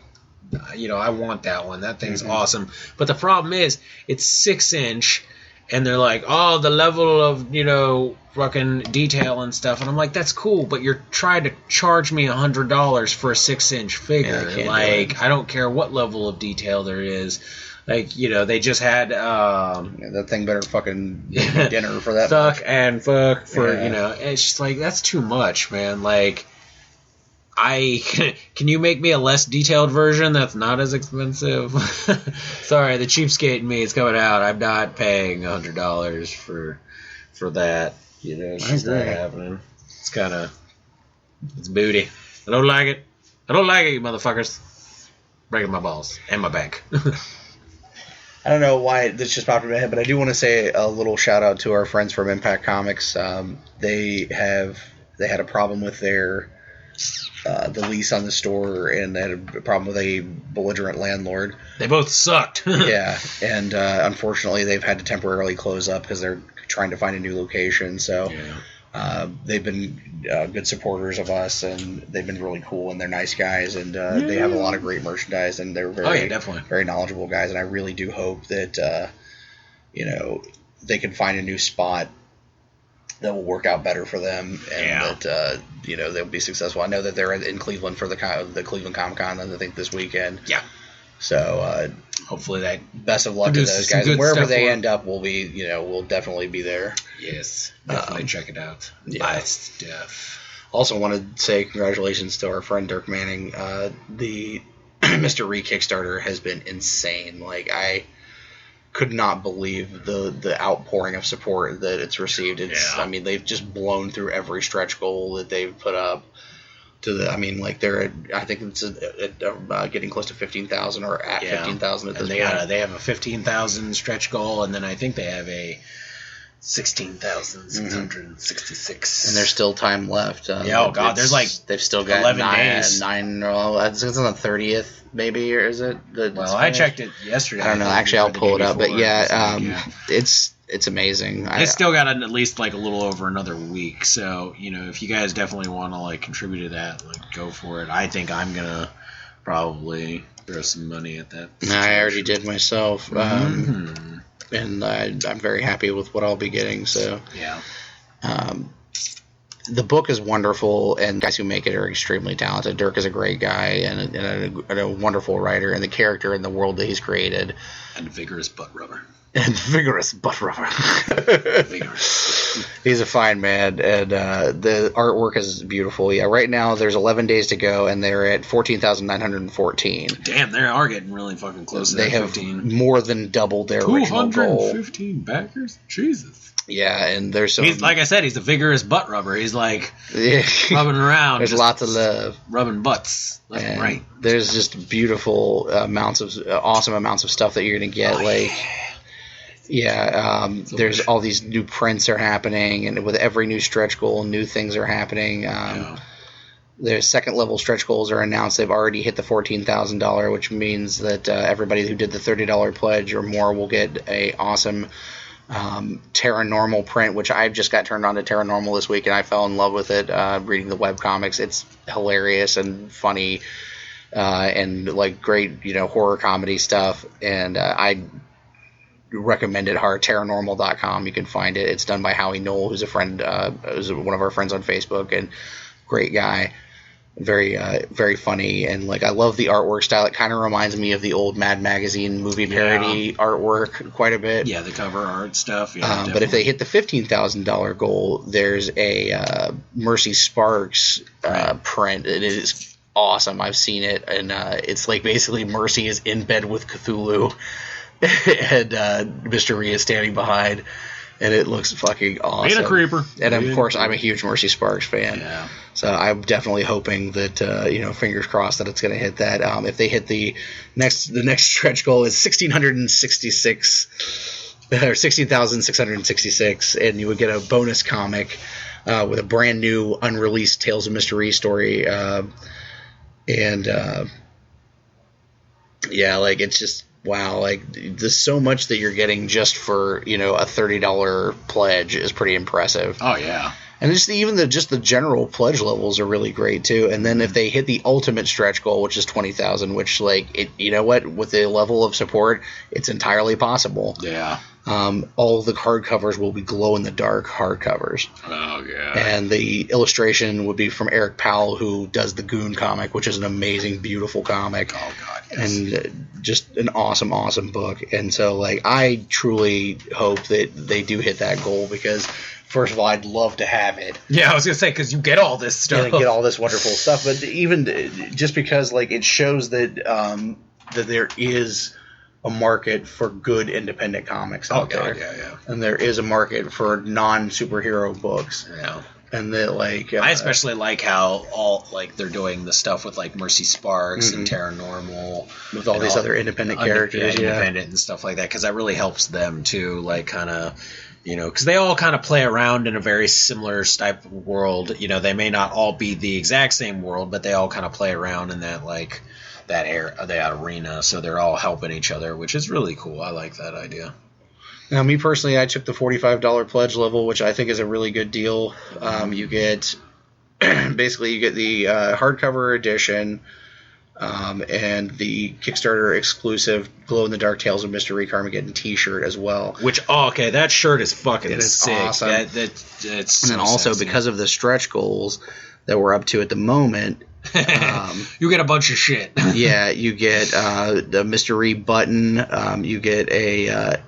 I want that one. That thing's awesome. But the problem is, it's 6-inch, and they're like, oh, the level of, fucking detail and stuff. And I'm like, that's cool, but you're trying to charge me $100 for a 6-inch figure. I don't care what level of detail there is. Like, they just had... that thing better fucking dinner for that. Fuck for, it's just like, that's too much, man. Like... can you make me a less detailed version that's not as expensive? Sorry, the cheapskate in me is coming out. I'm not paying $100 for that. It's not happening. It's booty. I don't like it. I don't like it, you motherfuckers. Breaking my balls and my back. I don't know why this just popped in my head, but I do want to say a little shout out to our friends from Impact Comics. They had a problem with their the lease on the store, and they had a problem with a belligerent landlord. They both sucked. Yeah, and unfortunately they've had to temporarily close up because they're trying to find a new location. So they've been good supporters of us, and they've been really cool, and they're nice guys, and they have a lot of great merchandise, and they're very knowledgeable guys, and I really do hope that they can find a new spot that will work out better for them, and that they'll be successful. I know that they're in Cleveland for the Cleveland Comic-Con, I think this weekend. Yeah. So hopefully that best of luck to those guys. And wherever they end up, we'll definitely be there. Yes, definitely check it out. Buy stuff. Also, want to say congratulations to our friend Dirk Manning. The Mr. Rhee Kickstarter has been insane. Like I could not believe the outpouring of support that it's received. I mean, they've just blown through every stretch goal that they've put up. They're at, I think it's getting close to 15,000 or at 15,000 at this point. They have a 15,000 stretch goal, and then I think they have a 16,666. And there's still time left. They've still got 11 days. I think it's on the 30th, maybe, or is it? I checked it yesterday. I don't know. Actually, I'll pull it up. But it's amazing. They still got at least a little over another week. So if you guys definitely want to contribute to that, go for it. I think I'm gonna probably throw some money at that. I already did myself. and I'm very happy with what I'll be getting. So yeah. The book is wonderful, and guys who make it are extremely talented. Dirk is a great guy and a wonderful writer, and the character and the world that he's created. And vigorous butt rubber. And vigorous butt rubber. Vigorous. He's a fine man, and the artwork is beautiful. Yeah, right now there's 11 days to go, and they're at 14,914. Damn, they are getting really fucking close to that 15. They have more than doubled their original goal. 215 backers? Jesus. Yeah, and there's some... He's, like I said, he's a vigorous butt rubber. He's like rubbing around. There's lots of love. Rubbing butts left and right. There's just beautiful awesome amounts of stuff that you're going to get. There's all these new prints are happening, and with every new stretch goal, new things are happening. Their second level stretch goals are announced. They've already hit the $14,000, which means that everybody who did the $30 pledge or more will get a awesome Terra Normal print, which I just got turned on to Terra Normal this week, and I fell in love with it reading the webcomics. It's hilarious and funny and like great, horror comedy stuff, and I recommend it hard. TerraNormal.com, you can find it. It's done by Howie Knoll, who's a friend, who's one of our friends on Facebook, and great guy. Very, very funny, and I love the artwork style. It kind of reminds me of the old Mad Magazine movie parody artwork quite a bit. Yeah, the cover art stuff. Yeah, but if they hit the $15,000 goal, there's a Mercy Sparks print. It is awesome. I've seen it, and it's basically Mercy is in bed with Cthulhu, and Mr. Rhee is standing behind. And it looks fucking awesome. Being a creeper. And of course, I'm a huge Mercy Sparks fan. Yeah. So I'm definitely hoping that, fingers crossed that it's going to hit that. If they hit the next stretch goal is 1,666 or 16,666, and you would get a bonus comic with a brand new unreleased Tales of Mr. Rhee story. It's just. Wow, there's so much that you're getting just for, a $30 pledge is pretty impressive. Oh, yeah. And just the general pledge levels are really great, too. And then if they hit the ultimate stretch goal, which is 20,000, which, with the level of support, it's entirely possible. Yeah. All the hardcovers will be glow-in-the-dark hardcovers. Oh, yeah. And the illustration would be from Eric Powell, who does the Goon comic, which is an amazing, beautiful comic. Oh, God, yes. And just an awesome, awesome book. And so, I truly hope that they do hit that goal because, first of all, I'd love to have it. Yeah, I was going to say, because you get all this stuff. And get all this wonderful stuff. But even just because, it shows that that there is a market for good independent comics out there. Yeah. And there is a market for non-superhero books. Yeah. And that, I especially like how they're doing the stuff with, Mercy Sparks and Terra Normal. With all these other independent characters. Independent and stuff like that, because that really helps them, too, because they all kind of play around in a very similar type of world. They may not all be the exact same world, but they all kind of play around in that, that arena, so they're all helping each other, which is really cool. I like that idea. Now, me personally, I took the $45 pledge level, which I think is a really good deal. You get basically the hardcover edition and the Kickstarter exclusive glow-in-the-dark Tales of Mr. Rhee Carmageddon T-shirt as well. Which, that shirt is fucking sick. Awesome. That's and then also, because of the stretch goals that we're up to at the moment, you get a bunch of shit. Yeah, you get the Mr. Rhee button. You get a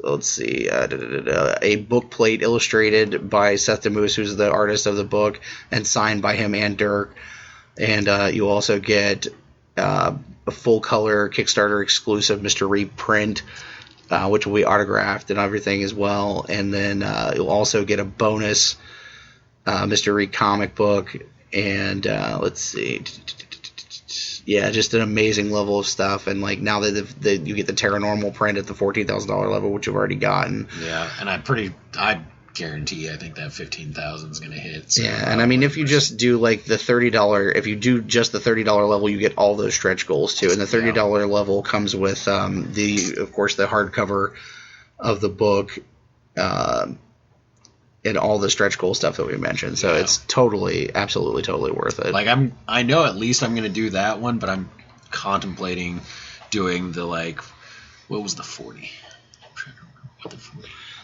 a book plate illustrated by Seth DeMoose, who's the artist of the book, and signed by him and Dirk. And you also get a full color Kickstarter exclusive Mr. Rhee print, which will be autographed and everything as well. And then you'll also get a bonus Mr. Rhee comic book. And just an amazing level of stuff. And now that you get the Terra Normal print at the $14,000 level, which you've already gotten. Yeah, and I guarantee I think that 15,000 is going to hit. So yeah, and I mean, if you just do the $30, if you do just the $30 level, you get all those stretch goals too. And the $30 level comes with of course, the hardcover of the book. And all the stretch goal stuff that we mentioned. So it's absolutely totally worth it. I know at least I'm going to do that one, but I'm contemplating doing the, what was the 40? I'm trying to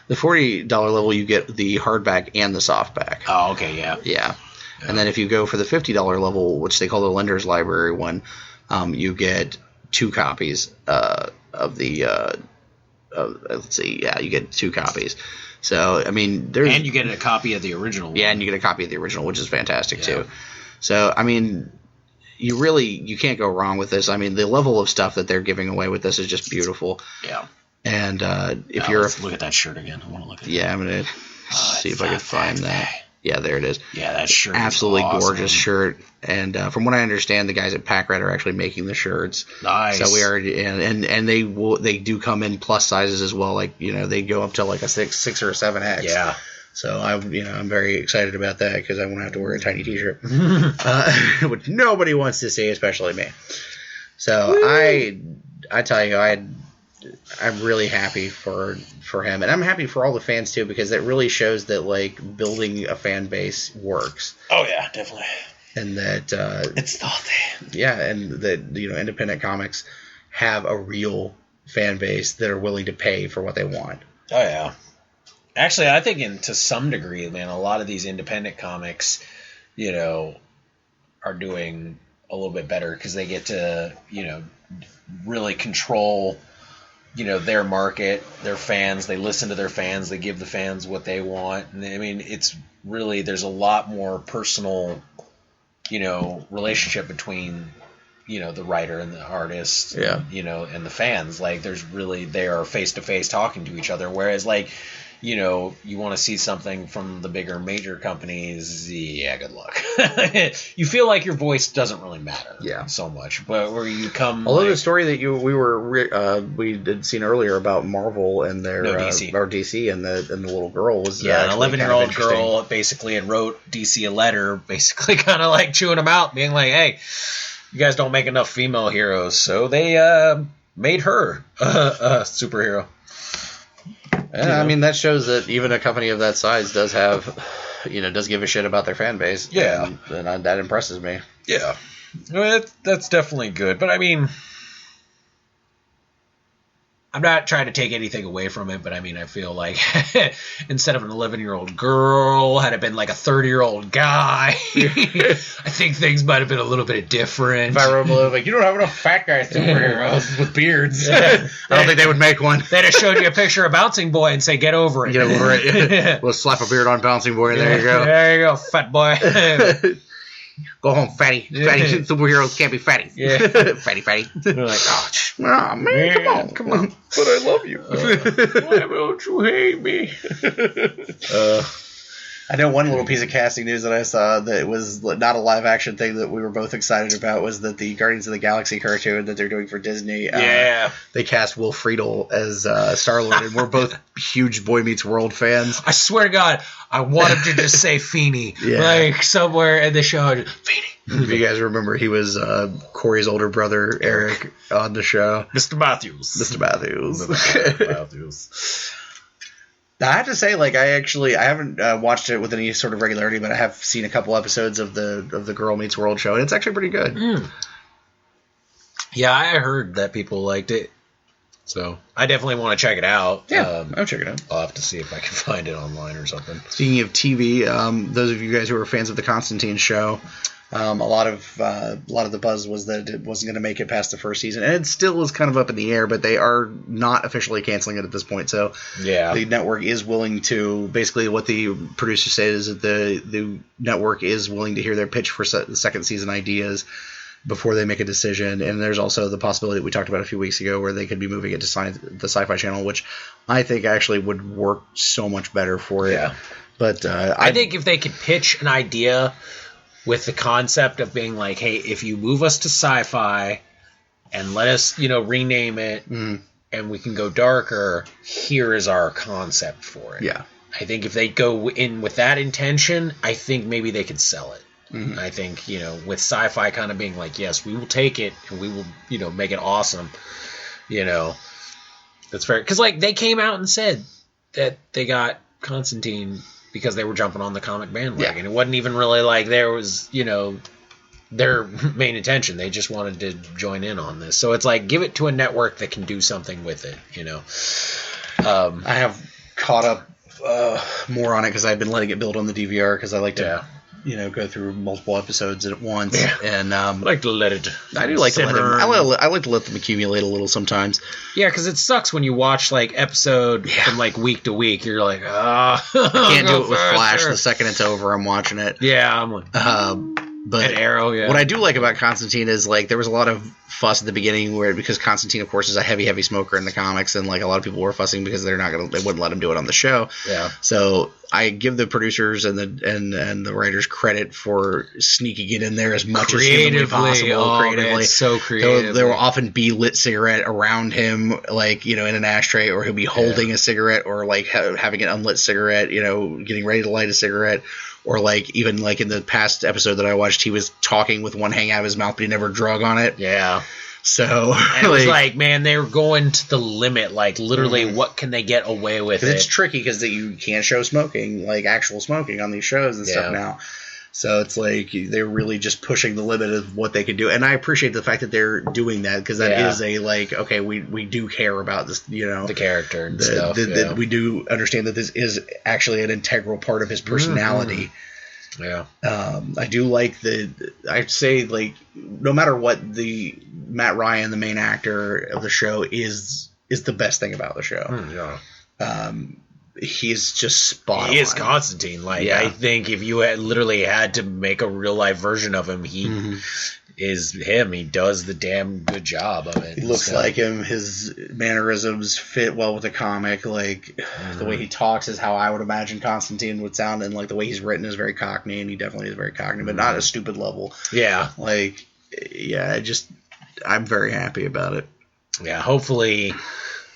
The $40 level, you get the hardback and the softback. Oh, okay, yeah. Yeah. And then if you go for the $50 level, which they call the Lender's Library one, you get 2 copies of the let's see, yeah, you get 2 copies. So, I mean, there's... And you get a copy of the original one. Yeah, and you get a copy of the original, which is fantastic, too. So, I mean, you can't go wrong with this. I mean, the level of stuff that they're giving away with this is just beautiful. Yeah. And if you're... Let's look at that shirt again. I want to look at I'm going to see if I can find that. Yeah, there it is. Yeah, that shirt absolutely is awesome. Gorgeous shirt. And from what I understand, the guys at Pack Rat are actually making the shirts. Nice. So we already and they do come in plus sizes as well. Like, they go up to like a 6 or a 7X. Yeah. So I'm very excited about that because I won't have to wear a tiny T-shirt, which nobody wants to see, especially me. So woo! I tell you, I'm really happy for him, and I'm happy for all the fans too, because it really shows that like building a fan base works. Oh yeah, definitely. And that it's healthy. Yeah, and that independent comics have a real fan base that are willing to pay for what they want. Oh yeah. Actually, I think to some degree, man, a lot of these independent comics, are doing a little bit better because they get to really control their market, their fans. They listen to their fans. They give the fans what they want. And I mean, it's really, there's a lot more personal, relationship between, the writer and the artist, and the fans. Like, they are face to face talking to each other. Whereas, like, you want to see something from the bigger major companies, yeah, good luck. You feel like your voice doesn't really matter so much. But where you come... Although the story that we had seen earlier about Marvel and their... No, DC. Or DC and the little girl was... Yeah, an 11-year-old girl basically had wrote DC a letter, basically kind of like chewing them out, being like, hey, you guys don't make enough female heroes, so they made her a superhero. I mean, that shows that even a company of that size does have, does give a shit about their fan base. Yeah. And that impresses me. Yeah. Well, that's definitely good. But, I mean, I'm not trying to take anything away from it, but, I mean, I feel like instead of an 11-year-old girl, had it been like a 30-year-old guy, I think things might have been a little bit different. If I wrote below, like, you don't have enough fat guy superheroes with beards. I don't think they would make one. They'd have showed you a picture of Bouncing Boy and say, get over it. Get over it. We'll slap a beard on Bouncing Boy, and there you go. There you go, fat boy. Go home, fatty. Fatty superheroes can't be fatty. Yeah. fatty. They're like, oh, man, come on. But I love you. Why don't you hate me? I know one little piece of casting news that I saw that was not a live action thing that we were both excited about was that the Guardians of the Galaxy cartoon that they're doing for Disney. They cast Will Friedle as Star-Lord, and we're both huge Boy Meets World fans. I swear to God, I wanted to just say Feeny. Like somewhere in the show, Feeny. If you guys remember, he was Corey's older brother, Eric, on the show. Mr. Matthews. I have to say, like, I haven't watched it with any sort of regularity, but I have seen a couple episodes of the Girl Meets World show, and it's actually pretty good. Yeah, I heard that people liked it, so I definitely want to check it out. Yeah, I'll check it out. I'll have to see if I can find it online or something. Speaking of TV, those of you guys who are fans of the Constantine show, a lot of the buzz was that it wasn't going to make it past the first season, and it still is kind of up in the air, but they are not officially canceling it at this point. So the network is willing to, basically what the producer said is that the network is willing to hear their pitch for the second season ideas before they make a decision. And there's also the possibility that we talked about a few weeks ago where they could be moving it to the Sci-Fi Channel, which I think actually would work so much better for it. Yeah. But I think if they could pitch an idea with the concept of being like, hey, if you move us to sci-fi and let us, rename it and we can go darker, here is our concept for it. Yeah. I think if they go in with that intention, I think maybe they could sell it. Mm-hmm. I think, with sci-fi kind of being like, yes, we will take it and we will, make it awesome. That's fair. Because, like, they came out and said that they got Constantine because they were jumping on the comic bandwagon. Yeah. It wasn't even really like there was, their main intention. They just wanted to join in on this. So it's like, give it to a network that can do something with it, I have caught up more on it because I've been letting it build on the DVR because I like to, go through multiple episodes at once. Yeah. And I like to let it. I do like simmer. To let them. I like to let them accumulate a little sometimes. Yeah, because it sucks when you watch episode from week to week. You're like, I can't do it with Flash. The second it's over, I'm watching it. Yeah, I'm like. But an Arrow, yeah. What I do like about Constantine is there was a lot of fuss at the beginning because Constantine, of course, is a heavy smoker in the comics, and a lot of people were fussing because they wouldn't let him do it on the show. Yeah. So I give the producers and the writers credit for sneaking it in there as much as humanly possible. Creatively, man, so creative. There will often be lit cigarette around him, in an ashtray, or he'll be holding a cigarette, or having an unlit cigarette, getting ready to light a cigarette. Or even in the past episode that I watched, he was talking with one hang out of his mouth, but he never drug on it. Yeah. So and it was man, they were going to the limit. Literally, what can they get away with? It's tricky because you can't show smoking, actual smoking, on these shows and stuff now. So it's they're really just pushing the limit of what they can do, and I appreciate the fact that they're doing that because that is okay, we do care about this, the character and stuff. We do understand that this is actually an integral part of his personality. Yeah. I do like I'd say no matter what, the Matt Ryan, the main actor of the show, is the best thing about the show. He's just spot on. He is Constantine. I think if you had to make a real life version of him, he is him. He does the damn good job of it. He looks like him. His mannerisms fit well with the comic. The way he talks is how I would imagine Constantine would sound, and the way he's written is very Cockney, and he definitely is very Cockney, but not a stupid level. Yeah. I'm very happy about it. Yeah, hopefully.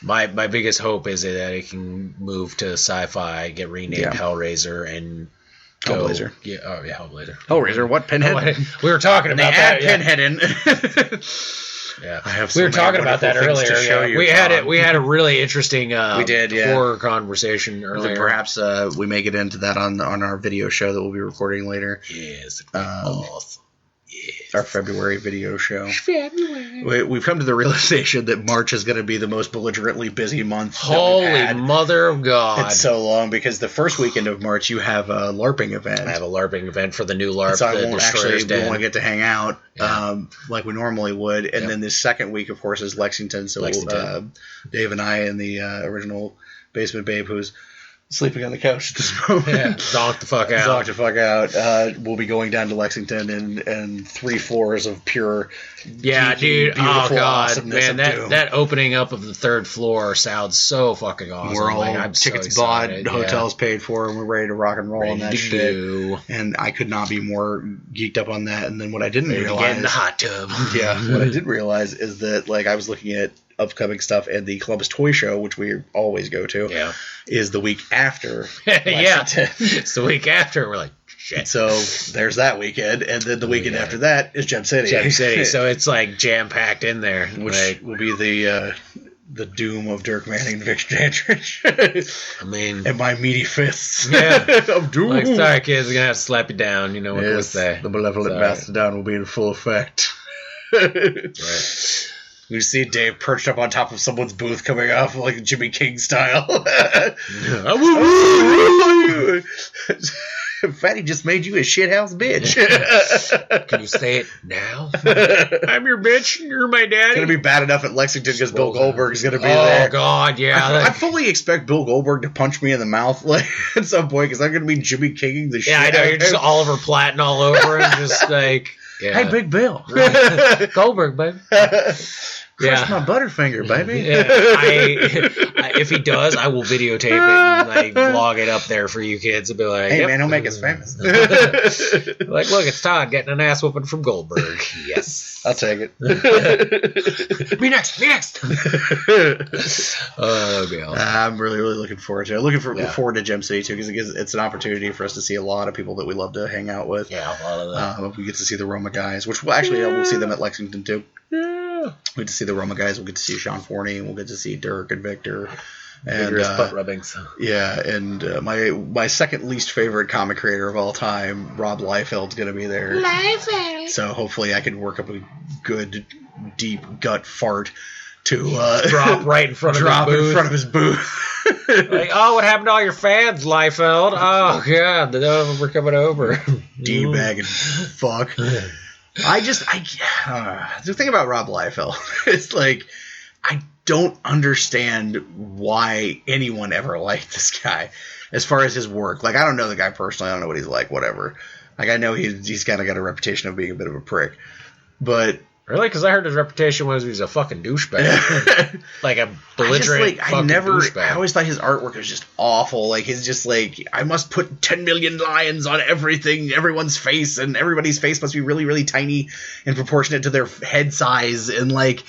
My biggest hope is that it can move to sci-fi, get renamed Hellraiser, and go. Hellblazer. Hellblazer. Hellraiser, what? Pinhead? We were talking about that. Pinhead in. We were talking about that earlier. We had a really interesting horror conversation earlier. Perhaps we may get into that on our video show that we'll be recording later. Yes. Our February video show. We've come to the realization that March is going to be the most belligerently busy month. Holy mother of God. It's so long because the first weekend of March you have a LARPing event. I have a LARPing event for the new LARP. So I won't get to hang out like we normally would. And then this second week, of course, is Lexington. So Dave and I and the original Basement Babe, who's sleeping on the couch at this moment. Yeah, zonk the fuck out. We'll be going down to Lexington and 3 floors of pure, dude. Oh God, man, Doom. that opening up of the 3rd floor sounds so fucking awesome. We're all tickets bought, hotels paid for, and we're ready to rock and roll on that shit. And I could not be more geeked up on that. And then what I didn't realize, get in the hot tub. What I did realize is that I was looking at upcoming stuff, and the Columbus Toy Show, which we always go to, is the week after. It's the week after. We're like, shit. So there's that weekend, and then the weekend after that is Gem City. So it's jam packed in there, which will be the doom of Dirk Manning and Vic Dandridge. And my meaty fists of doom. Sorry, kids, we're gonna have to slap you down. You know what we say. The malevolent mastodon will be in full effect. Right. We see Dave perched up on top of someone's booth coming off like Jimmy King style. Fatty just made you a shithouse bitch. Can you say it now? I'm your bitch. You're my daddy. It's going to be bad enough at Lexington because Bill Goldberg is going to be there. Oh, God, yeah. I fully expect Bill Goldberg to punch me in the mouth at some point because I'm going to be Jimmy Kinging the shit. Yeah, I know. You're just Oliver Platten all over him. Just hey, Big Bill. Goldberg, baby. Crush my Butterfinger, baby. If he does, I will videotape it and vlog it up there for you kids and be like, hey, man, he'll make us famous. Look, it's Todd getting an ass whooping from Goldberg. Yes. I'll take it. Me next. Oh, God. I'm really, really looking forward to it. Looking forward to Gem City, too, because it's an opportunity for us to see a lot of people that we love to hang out with. Yeah, a lot of them. We get to see the Roma guys, which we'll see them at Lexington, too. Yeah. We get to see the Roma guys. We'll get to see Sean Forney, and we'll get to see Dirk and Victor. And butt rubbings. Yeah, and my second least favorite comic creator of all time, Rob Liefeld's going to be there. Liefeld. So hopefully I can work up a good, deep gut fart to drop right in front of his booth. Like, oh, what happened to all your fans, Liefeld? Oh god, we're coming over. D-bagging fuck. The thing about Rob Liefeld is like, I don't understand why anyone ever liked this guy as far as his work. Like, I don't know the guy personally. I don't know what he's like, whatever. Like, I know he's kind of got a reputation of being a bit of a prick. But... Really? Because I heard his reputation was he's a fucking douchebag. Like a belligerent douchebag. I always thought his artwork was just awful. Like, he's just like, I must put 10 million lions on everyone's face, and everybody's face must be really, really tiny and proportionate to their head size, and like,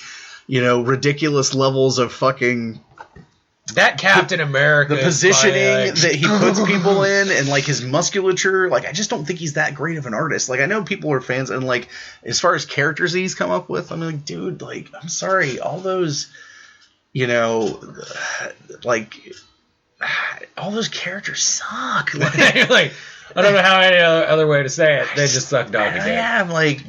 you know, ridiculous levels of fucking... That Captain America. The positioning that he puts people in, and like his musculature, like, I just don't think he's that great of an artist. Like, I know people are fans, and like, as far as characters he's come up with, I'm like, dude, like, I'm sorry, all those, you know, like, all those characters suck. Like, like, I don't know how any other way to say it. They just suck dog again. Yeah, I'm like,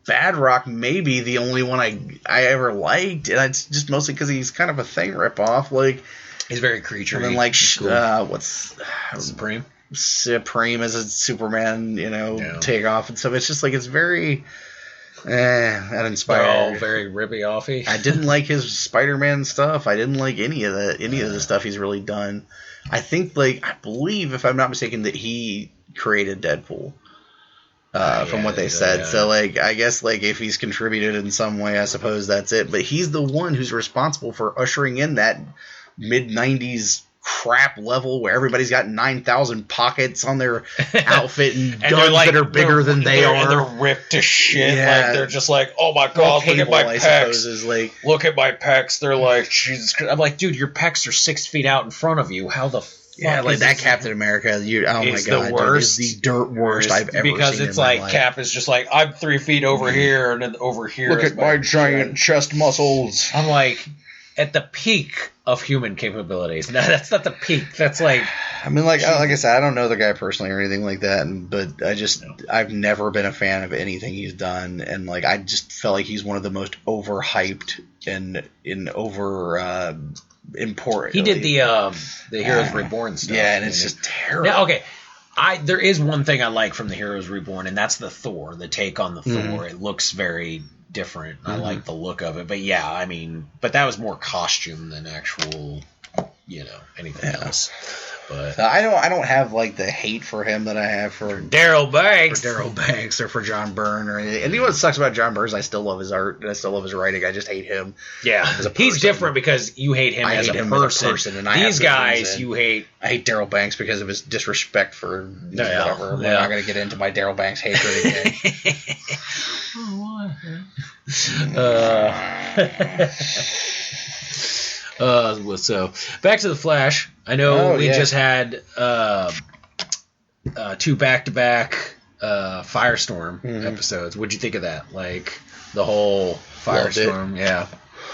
Bad Rock may be the only one I ever liked, and it's just mostly because he's kind of a Thing ripoff. Like, he's very creature. And then like cool. What's Supreme as a Superman, you know, takeoff and stuff. It's just like, it's very uninspired. They're all very rippy offy. I didn't like his Spider-Man stuff. I didn't like any of the stuff he's really done. I believe, if I'm not mistaken, that he created Deadpool. From what they said. Yeah. So, like, I guess, like, if he's contributed in some way, I suppose that's it. But he's the one who's responsible for ushering in that mid-90s crap level where everybody's got 9,000 pockets on their outfit and guns like, that are bigger than they are. And they're ripped to shit. Yeah. Like, they're just like, oh my god, look at my pecs. Look at my pecs. They're like, Jesus Christ. I'm like, dude, your pecs are 6 feet out in front of you. How the fuck? Yeah, like that Captain America. Oh my god, the worst. Dude, is the dirt worst I've ever seen. Because it's like life. Cap is just like, I'm 3 feet over here, and then over here. Look at my giant chest muscles. I'm like, at the peak of human capabilities. No, that's not the peak. That's like, I mean, like I said, I don't know the guy personally or anything like that, but I've never been a fan of anything he's done, and like, I just felt like he's one of the most overhyped and important. He did the Heroes Reborn stuff. Yeah, and it's just terrible. Now, okay, there is one thing I like from the Heroes Reborn, and that's the Thor, the take on the Thor. It looks very different. I like the look of it. But yeah, I mean, but that was more costume than actual, you know, anything else. But I don't have like the hate for him that I have for Daryl Banks, or for John Byrne or anything. And you know what sucks about John Byrne is I still love his art and I still love his writing. I just hate him. Yeah, as a person. He's different because you hate him as a person. And these guys you hate. I hate Daryl Banks because of his disrespect for whatever. We're not going to get into my Daryl Banks hatred again. So back to the Flash. I know we just had 2 back-to-back Firestorm episodes. What'd you think of that? Like the whole Firestorm? Yeah,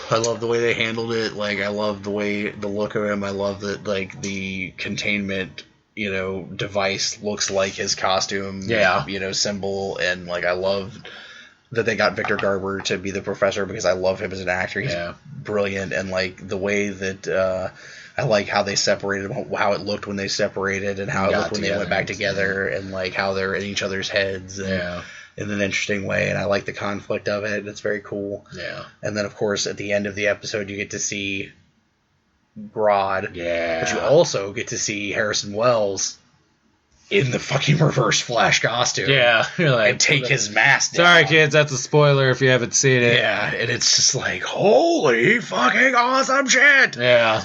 I love the way they handled it. Like, I love the look of him. I love that, like, the containment, you know, device looks like his costume. Yeah, you know, symbol, and like, I love that they got Victor Garber to be the Professor because I love him as an actor. He's brilliant, and like the way that I like how they separated, how it looked when they separated, and how it looked when they went back together, and like how they're in each other's heads, and in an interesting way. And I like the conflict of it. It's very cool. Yeah. And then of course at the end of the episode you get to see Grodd. Yeah. But you also get to see Harrison Wells in the fucking Reverse Flash costume. Yeah. You're like, and take his mask down. Sorry, kids, that's a spoiler if you haven't seen it. Yeah, and it's just like, holy fucking awesome shit! Yeah.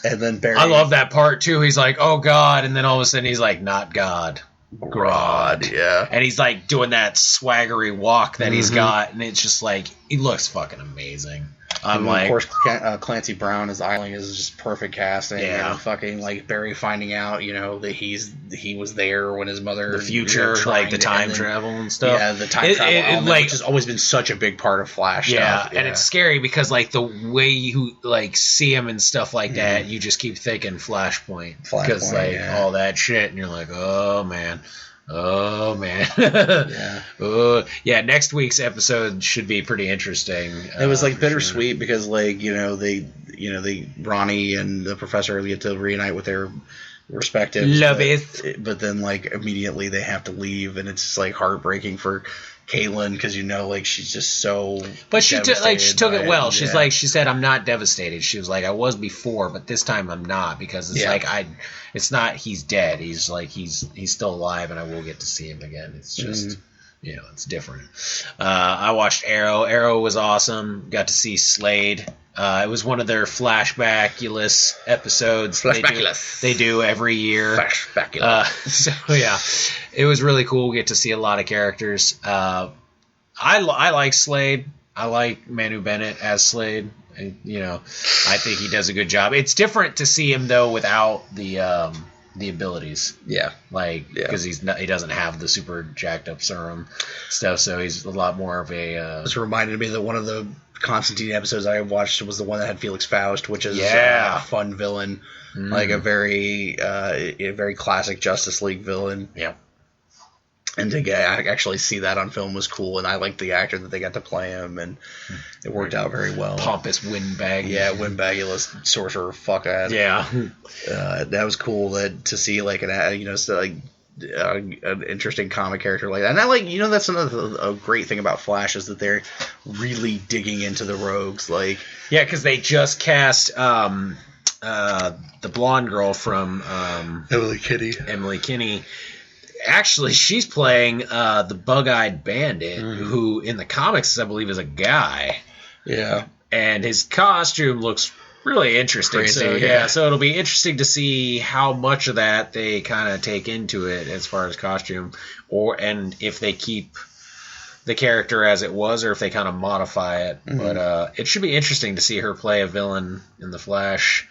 And then Barry... I love that part, too. He's like, oh, God, and then all of a sudden he's like, not God. Grodd, yeah. And he's like doing that swaggery walk that he's got, and it's just like, he looks fucking amazing. I'm like, of course, Clancy Brown as Eiling is just perfect casting. Yeah, and fucking like Barry finding out, you know, that he was there when his mother, the future, like the time travel and stuff. Yeah, the time travel element, like, which has always been such a big part of Flash. Yeah, and it's scary because like the way you like see him and stuff like that, you just keep thinking Flashpoint because like all that shit, and you're like, oh man. Oh man. Yeah. Next week's episode should be pretty interesting. It was like bittersweet because like they Ronnie and the professor get to reunite with their respective love it, but then like immediately they have to leave, and it's just like heartbreaking for Caitlin because like she's just so. But she took it well. She's like she said, I'm not devastated. She was like, I was before, but this time I'm not because it's like it's not he's dead. He's like he's still alive, and I will get to see him again. It's just it's different. I watched Arrow. Arrow was awesome. Got to see Slade. It was one of their flashbackulous episodes. They do every year. Flashbackulous. So yeah, it was really cool. Get to see a lot of characters. I like Slade. I like Manu Bennett as Slade. And, I think he does a good job. It's different to see him though without the abilities. Yeah. Because he doesn't have the super jacked up serum stuff, so he's a lot more of a. This reminded me that one of the Constantine episodes I watched was the one that had Felix Faust, which is a fun villain, like a very classic Justice League villain. Yeah. And to actually see that on film was cool, and I liked the actor that they got to play him, and it worked out very well. Pompous windbag. Yeah, windbagulous sorcerer fuckhead. Yeah. That was cool to see like an interesting comic character like that. And I that's a great thing about Flash is that they're really digging into the rogues. Because they just cast the blonde girl from Emily Kinney. Actually, she's playing the Bug-Eyed Bandit, who in the comics, I believe, is a guy. Yeah. And his costume looks really interesting. Crazy, so it'll be interesting to see how much of that they kind of take into it as far as costume, and if they keep the character as it was, or if they kind of modify it. Mm-hmm. But it should be interesting to see her play a villain in the Flash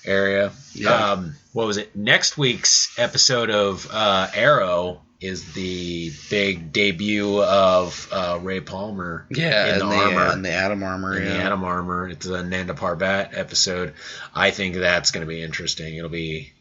area. Yeah. What was it? Next week's episode of Arrow is the big debut of Ray Palmer. Yeah, in the armor. In the Atom armor. The Atom armor. It's a Nanda Parbat episode. I think that's going to be interesting. It'll be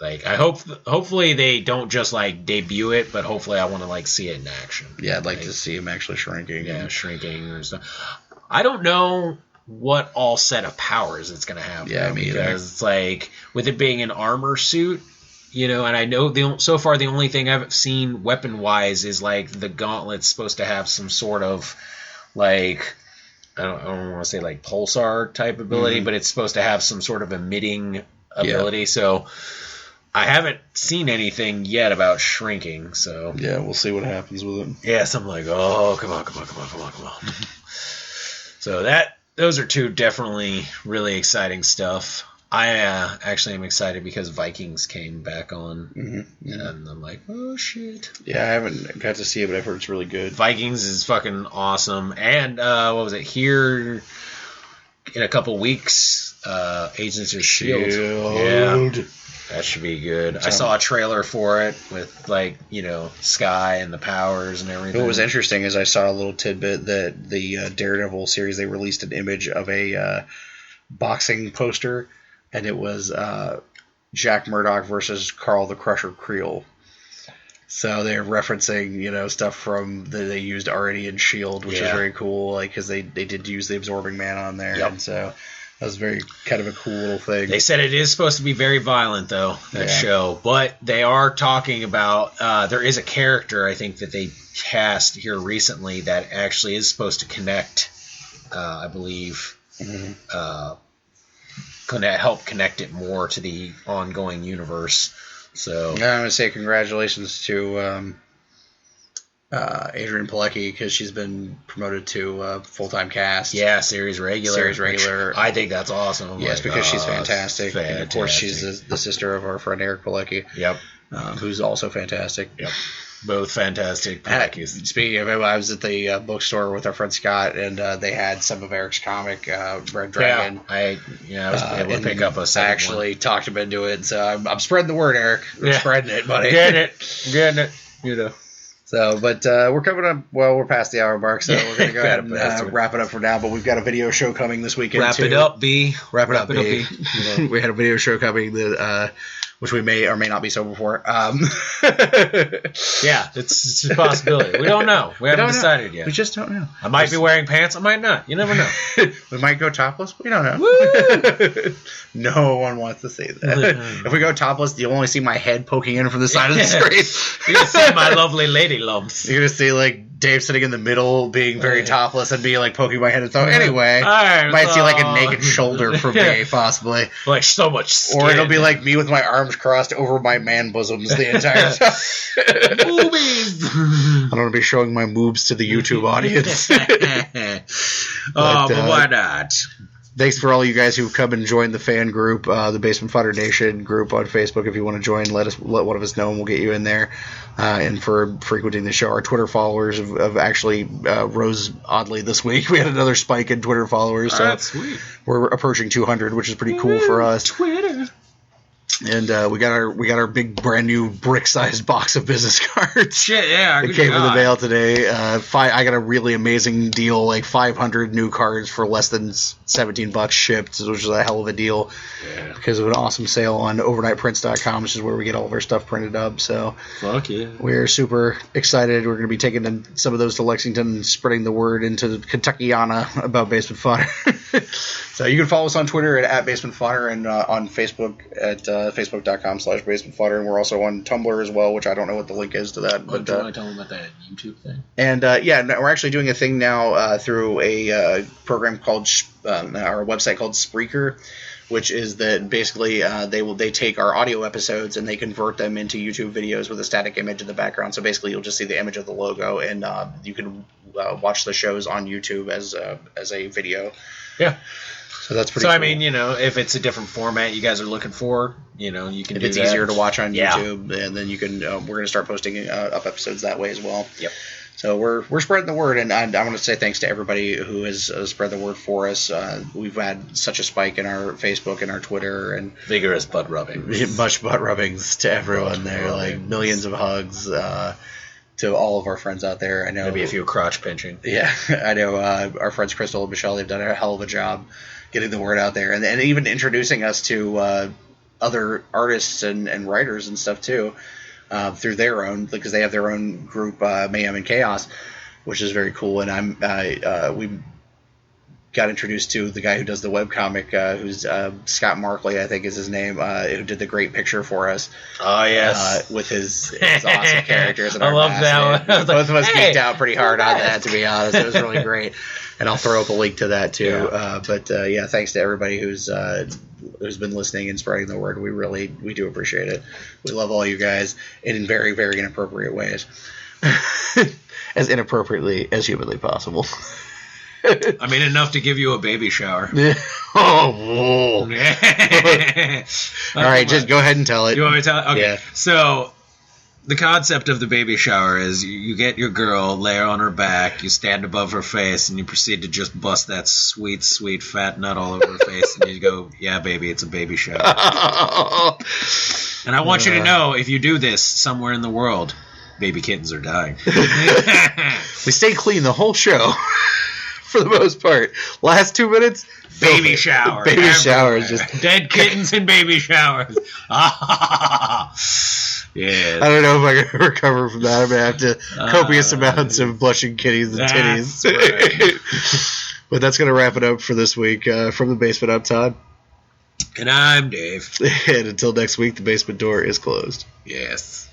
hopefully they don't just debut it, but hopefully I want to see it in action. Yeah, I'd like to see him actually shrinking. Yeah, shrinking or stuff. I don't know what all set of powers it's going to have. Yeah, me either. Because it's with it being an armor suit, and I know so far the only thing I've seen weapon wise is the gauntlet's supposed to have some sort of I don't want to say pulsar type ability, but it's supposed to have some sort of emitting ability. Yeah. So I haven't seen anything yet about shrinking. So yeah, we'll see what happens with it. Yeah, something come on. So those are two definitely really exciting stuff. I actually am excited because Vikings came back on, and I'm like, oh shit. Yeah, I haven't got to see it, but I've heard it's really good. Vikings is fucking awesome. And what was it? Here in a couple weeks, Agents of S.H.I.E.L.D. Yeah, that should be good. I saw a trailer for it with Sky and the powers and everything. What was interesting is I saw a little tidbit that the Daredevil series, they released an image of a boxing poster, and it was Jack Murdoch versus Carl the Crusher Creel. So they're referencing, stuff from that they used already in S.H.I.E.L.D., which is very cool, because they did use the Absorbing Man on there. Yep. And so that was very kind of a cool little thing. They said it is supposed to be very violent, though, that show. But they are talking about there is a character, I think, that they cast here recently that actually is supposed to connect, I believe, help connect it more to the ongoing universe. So yeah, I'm going to say congratulations to Adrienne Palicki, because she's been promoted to full-time cast. Yeah, series regular. I think that's awesome. Yes, because she's fantastic. And of course, she's the sister of our friend Eric Palicki. Yep. Who's also fantastic. Yep. Both fantastic. Speaking of it, I was at the bookstore with our friend Scott, and they had some of Eric's comic, Red Dragon. I was able to pick up a second. I actually talked him into it, so I'm spreading the word, Eric. I'm spreading it, buddy. Getting it. So, but we're coming up. Well, we're past the hour mark, so we're going to go ahead and wrap it up for now. But we've got a video show coming this weekend. Wrap it up, B. Wrap it up, B. We had a video show coming that which we may or may not be sober for. Yeah, it's a possibility. We don't know. We haven't decided yet. We just don't know. I might be wearing pants. I might not. You never know. We might go topless. We don't know. Woo! No one wants to see that. If we go topless, you'll only see my head poking in from the side of the screen. You're going to see my lovely lady lumps. You're going to see, like, Dave sitting in the middle, being very topless, and be like poking my head. And so anyway, might see like a naked shoulder from me, possibly. Like so much skin. Or it'll be like me with my arms crossed over my man bosoms the entire time. Boobies. I'm going to be showing my moobs to the YouTube audience. But why not? Thanks for all you guys who come and join the fan group, the Basement Fodder Nation group on Facebook. If you want to join, let one of us know, and we'll get you in there. And for frequenting the show, our Twitter followers have actually rose oddly this week. We had another spike in Twitter followers, so that's sweet. We're approaching 200, which is pretty cool for us. Twitter. And we got our big brand new brick-sized box of business cards. Shit, yeah. It came in the mail today. I got a really amazing deal, like 500 new cards for less than $17 shipped, which is a hell of a deal because of an awesome sale on overnightprints.com, which is where we get all of our stuff printed up. So fuck yeah. We're super excited. We're going to be taking some of those to Lexington and spreading the word into Kentuckiana about Basement Fodder. So you can follow us on Twitter at Basement Fodder and on Facebook at facebook.com/Basement Fodder. And we're also on Tumblr as well, which I don't know what the link is to that. But do you want to tell them about that YouTube thing? And we're actually doing a thing now through a program called our website called Spreaker, which is that basically they take our audio episodes and they convert them into YouTube videos with a static image in the background. So basically, you'll just see the image of the logo, and you can watch the shows on YouTube as a video. Yeah. So that's pretty cool. I mean, if it's a different format you guys are looking for, you can do that. If it's easier to watch on YouTube, and then you can, we're going to start posting up episodes that way as well. Yep. So we're spreading the word, and I want to say thanks to everybody who has spread the word for us. We've had such a spike in our Facebook and our Twitter, and vigorous butt rubbing. Much butt rubbings to everyone there, like millions of hugs to all of our friends out there. I know maybe a few crotch pinching. Yeah, I know our friends Crystal and Michelle. They've done a hell of a job getting the word out there, and even introducing us to other artists and writers and stuff too. Through their own, because they have their own group, Mayhem and Chaos, which is very cool. And we got introduced to the guy who does the webcomic, who's Scott Markley, I think is his name, who did the great picture for us. Oh, yes. With his awesome characters. And I love that one. Both of us geeked out pretty hard on that, to be honest. It was really great. And I'll throw up a link to that, too. Yeah. Thanks to everybody who's been listening and spreading the word. We do appreciate it. We love all you guys in very, very inappropriate ways. As inappropriately as humanly possible. I mean, enough to give you a baby shower. All right, just go ahead and tell it. You want me to tell it? Okay. Yeah. So the concept of the baby shower is you get your girl, lay her on her back, you stand above her face, and you proceed to just bust that sweet, sweet fat nut all over her face, and you go, yeah, baby, it's a baby shower. And I want you to know, if you do this somewhere in the world, baby kittens are dying. We stay clean the whole show. For the most part. Last 2 minutes, baby shower. Baby showers. Just dead kittens and baby showers. Yeah. I don't know if I can recover from that. I'm going to have to copious amounts of blushing kitties and titties. Right. But that's going to wrap it up for this week. From the basement, I'm Todd. And I'm Dave. And until next week, the basement door is closed. Yes.